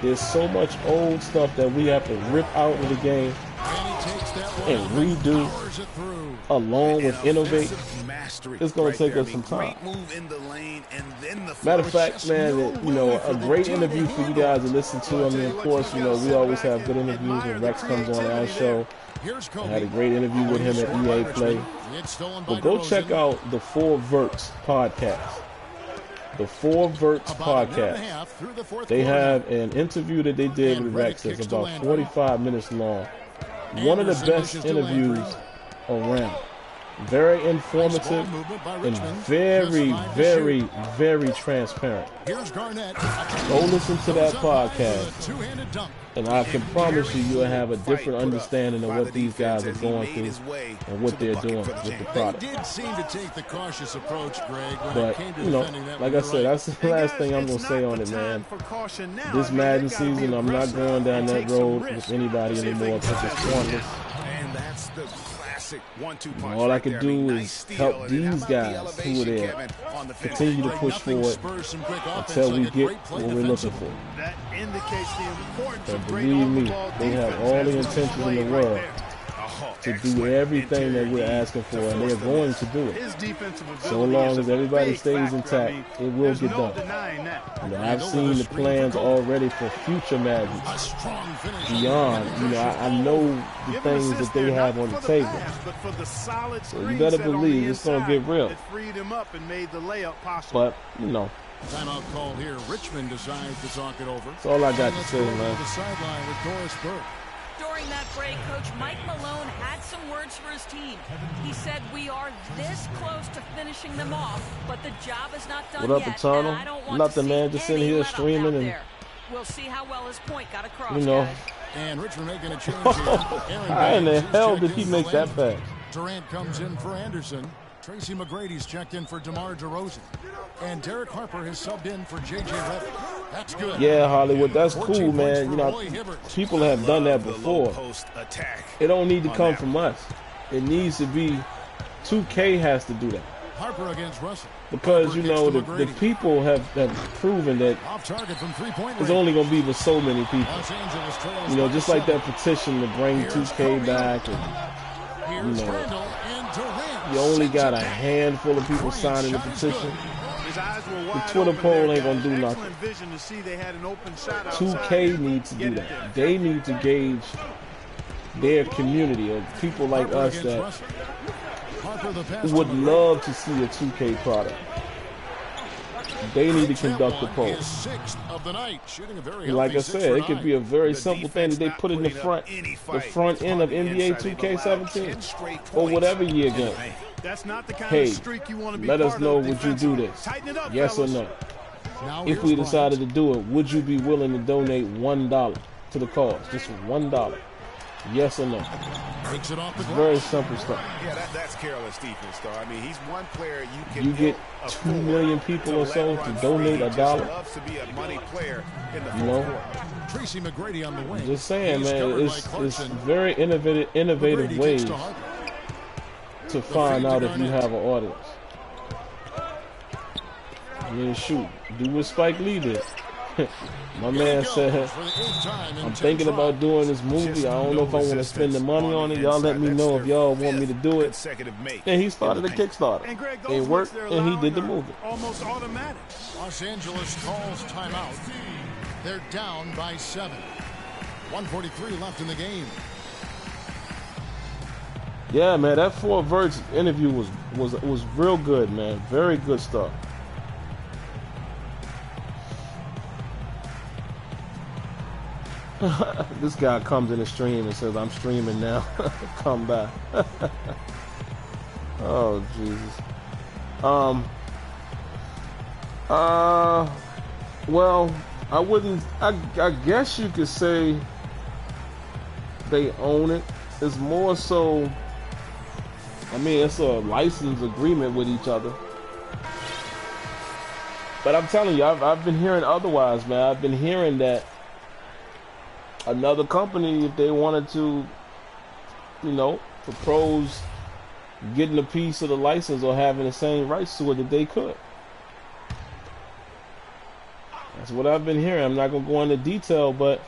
There's so much old stuff that we have to rip out of the game And he takes that one and redo powers it through. along with innovate. Offensive mastery It's gonna right take there. us some time. Great move in the lane and then the Matter of floor. fact, man, a great interview for you guys to listen to. I mean, of course, we always have good interviews when Rex comes on our show. Here's I Kobe. had a great interview with him at EA Play. It's stolen by But go DeRozan. check out the 4 Verts podcast. The 4 Verts About a minute and a podcast. half through the fourth They quarter. have an interview that they did And with Redick Rex that's kicks to about Landry. 45 minutes long. One of the Anderson best dishes to interviews Landry. around. very informative, and very, very, very transparent. Here's Garnett. Go listen to that podcast, Two-handed dunk. and I can promise you'll have a different understanding of what these guys are going through and what they're doing with the They product. did seem to take the cautious approach, Greg, when it But, came to you know, defending that. like I said, that's the last thing I'm going to say on it, man. This Madden season, I'm not going down that road with anybody anymore because it's pointless. And that's the classic 1-2 punch. All I right could there. do Nice is steal, help and how these about the guys who are elevation, there Kevin, on the finish? continue to push Nothing forward spurs some quick offense until we like a get great play what we're looking defensively. for. That indicates the importance And of great believe me, on-the-ball they have defense. all the That's intentions in the played right world there. to do everything that we're asking for, and they're going to do it. His defensive ability So long is as a everybody big stays factor. intact, I mean, it will there's get no done. denying that. You know, I've seen the plans already for future Madden. A strong finish. Beyond, you know, I know the things that they have on the table. So you better believe it's going to get real. It freed him up and made the layup possible. But, you know, Timeout call here. Richmond decides to talk it over. that's all I got to Let's say, go to man. the sideline with Doris Burke. During that break, Coach Mike Malone had some words for his team. He said, "We are this close to finishing them off, but the job is not done What up, yet, Eternal? and I don't want Nothing, to see man. Just sitting any here let-up streaming out and, there." We'll see how well his point got across, you know. guys. And Richmond making a change here. Aaron How in the Baines, he's hell checked did in he for make that Landry. pass? Durant comes in for Anderson. Tracy McGrady's checked in for DeMar DeRozan. And Derek Harper has subbed in for J.J. Redick. That's good. Yeah, Hollywood, that's 14 cool, points man. for You know, Roy Hibbert. people have done that The before. low post attack. It don't need to on come that from us. It needs to be 2K has to do that. Harper against Russell. Because, Harper you gets know, to the McGrady. people have proven that Off target from three-point it's range. only going to be with so many people. Los Angeles trails You know, by just like 7. that petition to bring Here's 2K Kobe. back, and Here's you know, Randall and Durant. you only Sets got it a back. handful of people Bryant's signing the shot is petition. good. His eyes were wide Twitter open poll there, ain't gonna guys. do Excellent nothing. vision to see they had an open shot 2K outside. needs to do Get it that. there. They need to gauge their community of people like Harper us against that Russell. Harper the pass would to McGrady. love to see a 2K product. They need to conduct a poll. His sixth of the night, shooting a very Like I healthy 6 said, for it could 9. be a very The simple thing that they defense put in the not front, putting up any the fight front end of on the NBA inside. They've allowed 2K17 10 straight or points whatever year in the game. paint. That's not the kind Hey, of streak you want to be let us part know of would you do defensively. this? Tighten it up, Yes or fellas. no? Now If here's we Bryant. decided to do it, would you be willing to donate $1 to the cause? Just $1. Yes or no? Takes it off the glass. Very simple stuff. Yeah, that's careless defense, though. I mean, he's one player you can You get help 2 million people to or let so run to donate free. $1. He just loves to be a money player in the You fourth know? quarter. Tracy McGrady on the wing. Just saying, He's man, covered it's by Clarkson. very innovative McGrady ways kicks to Harper. to find feed to out if you Garnett. have an audience. I mean, shoot, do what Spike Lee did. My man said, For the 8th time in I'm 10 thinking about tries. doing this movie. I don't know if I want to spend the money on it. Y'all let me know if y'all want me to do it. Consecutive make. And he started a Kickstarter. And Greg, those It looks worked, they're and he did the allowing movie. are almost automatic. Los Angeles calls timeout. They're down by 7. 1:43 left in the game. Yeah, man, that Fort Verts interview was real good, man. Very good stuff. This guy comes in the stream and says, "I'm streaming now. Come back." Oh Jesus. Well, I wouldn't. I guess you could say they own it. It's more so. I mean, it's a license agreement with each other. But I'm telling you, I've been hearing otherwise, man. I've been hearing that another company, if they wanted to, you know, propose getting a piece of the license or having the same rights to it, that they could. That's what I've been hearing. I'm not going to go into detail, but,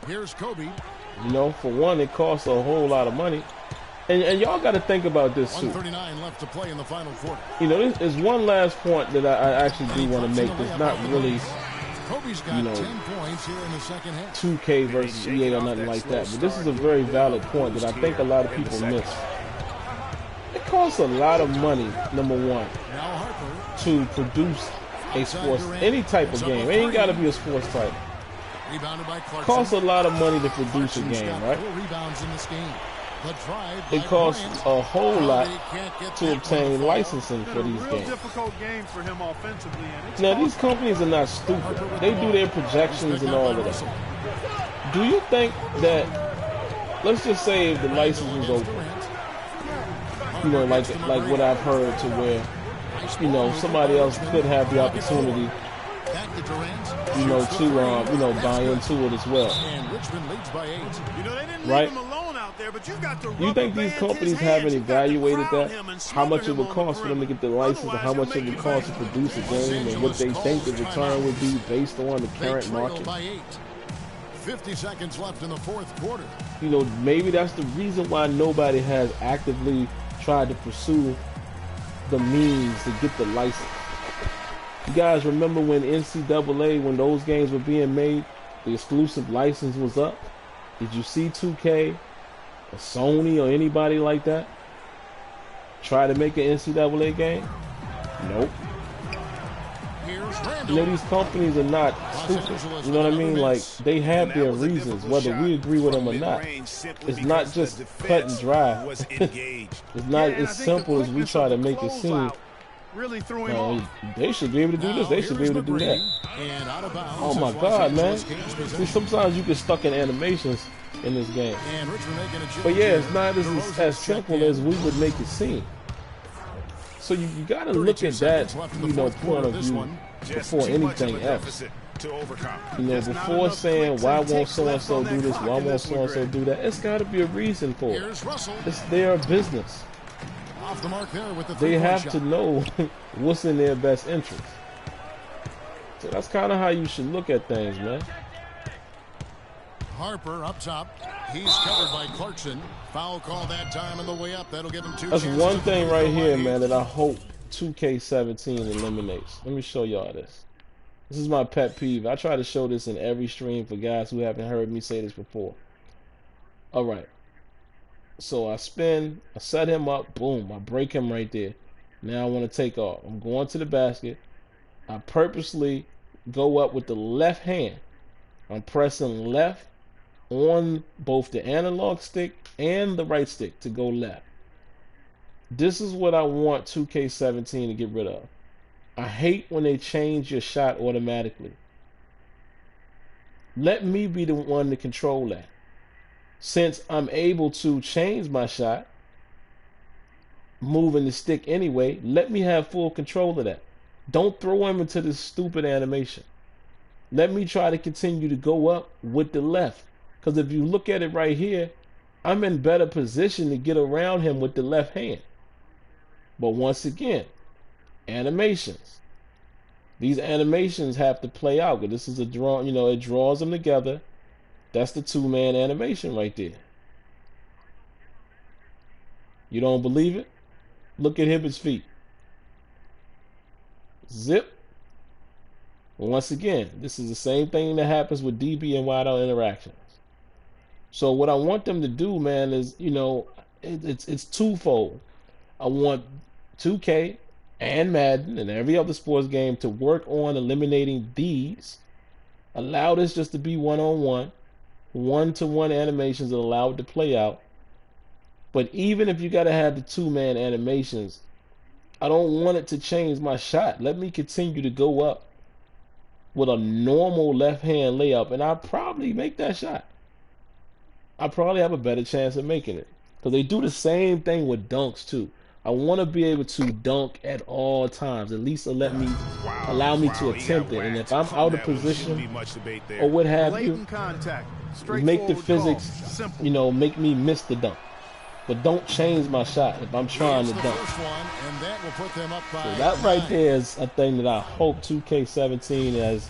Here's Kobe. you know, for one, it costs a whole lot of money. And y'all got to think about this, too. 1:39 left to play in the final quarter. You know, there's one last point that I actually do want to make that's not really Kobe's got you know, 10 points here in the second half. 2K versus EA or nothing like that. But this is a very valid point that I think a lot of people miss. It costs a lot of money, number one, Now Harper. to produce a sports, any type of game. It ain't got to be a sports type. Rebounded by Clarkson. Costs a lot of money to produce a Clarkson's game, got right? 4 rebounds in this game. The drive it by costs Bryant. a whole lot He can't get to that one obtain fall. licensing for Been a these real games. difficult game for him offensively, and it's Now, these cost companies are not stupid. They do their projections and all of that. Do you think that, let's just say if the license was open, you know, like what I've heard to where, you know, somebody else could have the opportunity, you know, to, you know, buy into it as well. And Richmond leads by 8. You know, they didn't Right. leave him alone out there, but you got to You think these companies haven't evaluated that? How much it would cost for them to get the license, and how much it would cost to produce a game, and what they think the return would be based on the current market? By 8. 50 seconds left in the fourth quarter. You know, maybe that's the reason why nobody has actively tried to pursue the means to get the license. You guys remember when NCAA, when those games were being made, the exclusive license was up? Did you see 2K or Sony or anybody like that try to make an NCAA game? Nope. You know, these companies are not stupid. You know what I mean? Like, they have their reasons, whether we agree with them or not. It's not just cut and dry. It's not as simple as we try to make it seem. Really threw him off. They should be able to do this. They should be able to do that. Oh my God, man! See, sometimes you get stuck in animations in this game. But yeah, it's not as simple as we would make it seem. So you got to look at that, you know, point of view before anything else. You know, before saying why won't so and so do this, why won't so and so do that, it's got to be a reason for it. It's their business. Off the mark there with the they have to know what's in their best interest. So that's kind of how you should look at things, man. Harper up top. He's covered by Clarkson. Foul call that time on the way up. That'll give him 2 That's chances. one thing right here, man, that I hope 2K17 eliminates. Let me show y'all this. This is my pet peeve. I try to show this in every stream for guys who haven't heard me say this before. All right. So I spin, I set him up, boom, I break him right there. Now I want to take off. I'm going to the basket. I purposely go up with the left hand. I'm pressing left on both the analog stick and the right stick to go left. This is what I want 2K17 to get rid of. I hate when they change your shot automatically. Let me be the one to control that. Since I'm able to change my shot, moving the stick anyway, let me have full control of that. Don't throw him into this stupid animation. Let me try to continue to go up with the left. Because if you look at it right here, I'm in better position to get around him with the left hand. But once again, animations. These animations have to play out. Because this is a draw, you know, it draws them together. That's the two-man animation right there. You don't believe it? Look at Hibbert's feet. Zip. Once again, this is the same thing that happens with DB and wideout interactions. So what I want them to do, man, is, you know, it's twofold. I want 2K and Madden and every other sports game to work on eliminating these. Allow this just to be one-on-one. One-to-one animations that allow it to play out. But even if you got to have the two-man animations, I don't want it to change my shot. Let me continue to go up with a normal left-hand layup, and I'll probably make that shot. I probably have a better chance of making it. Because they do the same thing with dunks, too. I want to be able to dunk at all times. At least allow me to attempt it. And if I'm out of position or what have you, make the physics, you know, make me miss the dunk. But don't change my shot if I'm trying to dunk. So that right there is a thing that I hope 2K17 has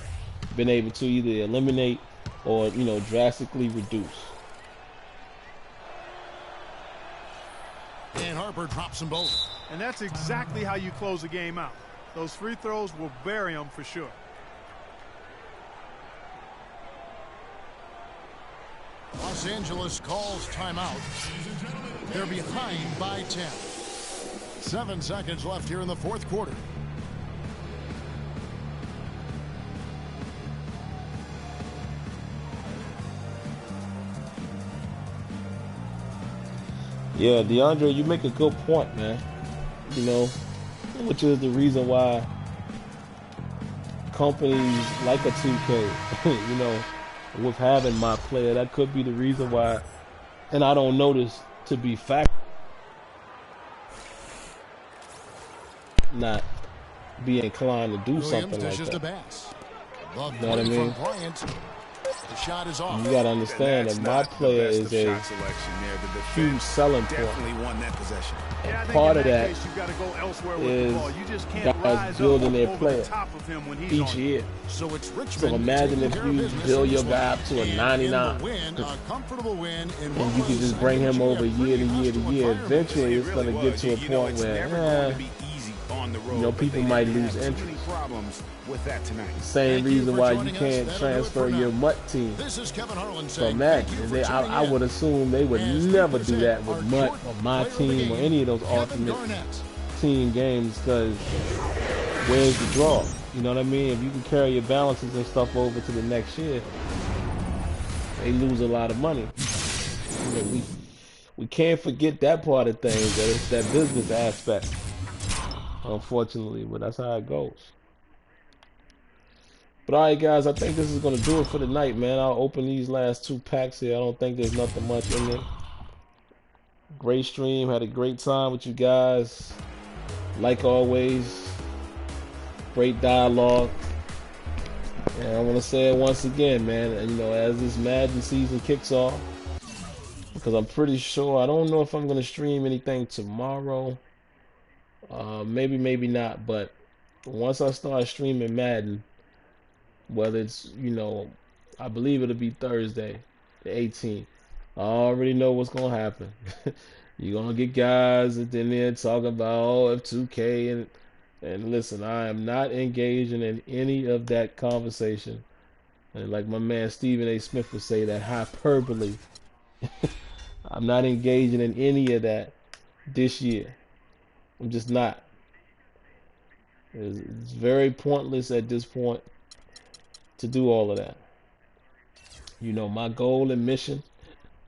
been able to either eliminate or, you know, drastically reduce. And Harper drops them both. And that's exactly how you close a game out. Those free throws will bury them for sure. Los Angeles calls timeout. They're behind by 10. 7 seconds left here in the fourth quarter. Yeah, DeAndre, you make a good point, man. You know, which is the reason why companies like a 2K, you know, with having my player, that could be the reason why. And I don't know this to be fact, not be inclined to do something like that. You know what I mean? The shot is off. You got to understand that my player is a huge selling point. Definitely won that possession. And part of that is guys building their player each year. So imagine if you build your guy up to a 99. And you can just bring him over year to year to year. Eventually, it's going to get to a point where, you know, people might lose interest. Same reason why you can't transfer your MUT team from Madden. And I would assume they would never do that with MUT or my team or any of those alternate team games, because where's the draw? You know what I mean? If you can carry your balances and stuff over to the next year, they lose a lot of money. You know, we can't forget that part of things, that it's that business aspect, unfortunately, but that's how it goes. But alright guys, I think this is going to do it for the night, man. I'll open these last 2 packs here. I don't think there's nothing much in there. Great stream. Had a great time with you guys. Like always. Great dialogue. And I want to say it once again, man. And, you know, as this Madden season kicks off, because I'm pretty sure, I don't know if I'm going to stream anything tomorrow. Maybe, maybe not. But once I start streaming Madden, whether it's, you know, I believe it'll be Thursday, the 18th. I already know what's going to happen. You're going to get guys in there talking about, oh, F2K. And listen, I am not engaging in any of that conversation. And like my man Stephen A. Smith would say, that hyperbole. I'm not engaging in any of that this year. I'm just not. It's very pointless at this point to do all of that. You know, my goal and mission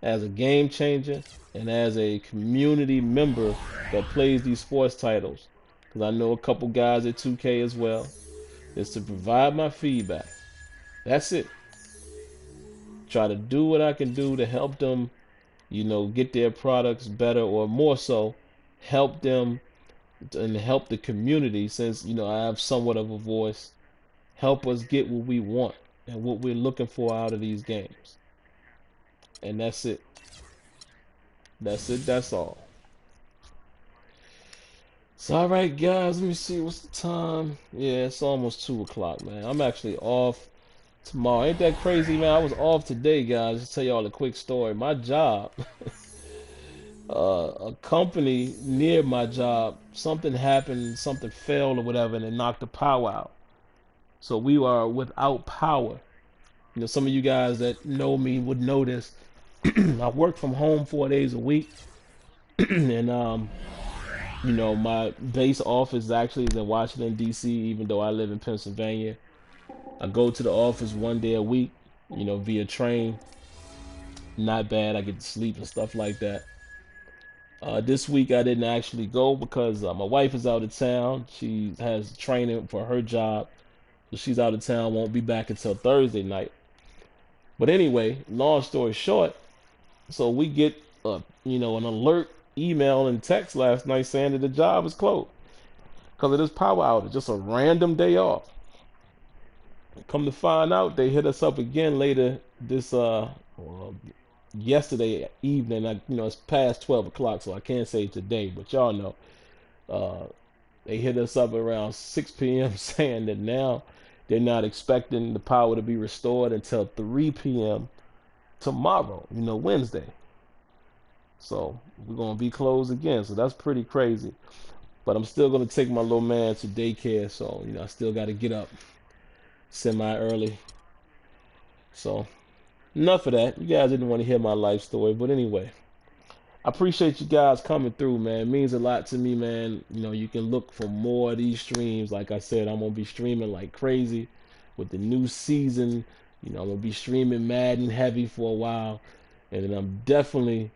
as a game changer and as a community member that plays these sports titles, because I know a couple guys at 2K as well, is to provide my feedback. That's it. Try to do what I can do to help them, you know, get their products better, or more so, help them and help the community, since, you know, I have somewhat of a voice. Help us get what we want and what we're looking for out of these games. And that's it. That's it. That's all. So, alright, guys. Let me see. What's the time? Yeah, it's almost 2 o'clock, man. I'm actually off tomorrow. Ain't that crazy, man? I was off today, guys. Just tell y'all a quick story. My job, a company near my job, something happened, something failed or whatever, and it knocked the power out. So we are without power. You know, some of you guys that know me would know this. I work from home 4 days a week. And, you know, my base office actually is in Washington, D.C., even though I live in Pennsylvania. I go to the office 1 day a week, you know, via train. Not bad. I get to sleep and stuff like that. This week I didn't actually go because my wife is out of town. She has training for her job. So she's out of town, won't be back until Thursday night. But anyway, long story short, so we get you know, an alert email and text last night saying that the job is closed because of this power outage. Just a random day off. Come to find out, they hit us up again later this yesterday evening. You know, it's past 12 o'clock, so I can't say today, but y'all know. They hit us up around 6 p.m. saying that now they're not expecting the power to be restored until 3 p.m. tomorrow, you know, Wednesday. So we're going to be closed again. So that's pretty crazy. But I'm still going to take my little man to daycare. So, you know, I still got to get up semi-early. So enough of that. You guys didn't want to hear my life story. But anyway, I appreciate you guys coming through, man. It means a lot to me, man. You know, you can look for more of these streams. Like I said, I'm going to be streaming like crazy with the new season. You know, I'm going to be streaming Madden heavy for a while. And then I'm definitely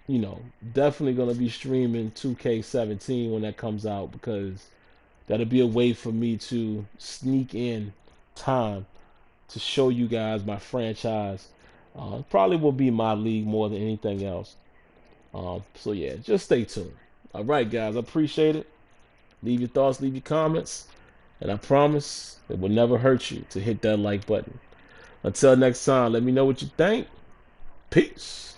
you know, definitely gonna be streaming 2K17 when that comes out, because that'll be a way for me to sneak in time to show you guys my franchise. Probably will be my league more than anything else. So yeah, just stay tuned. All right, guys, I appreciate it. Leave your thoughts, leave your comments, and I promise it will never hurt you to hit that like button. Until next time, let me know what you think. Peace.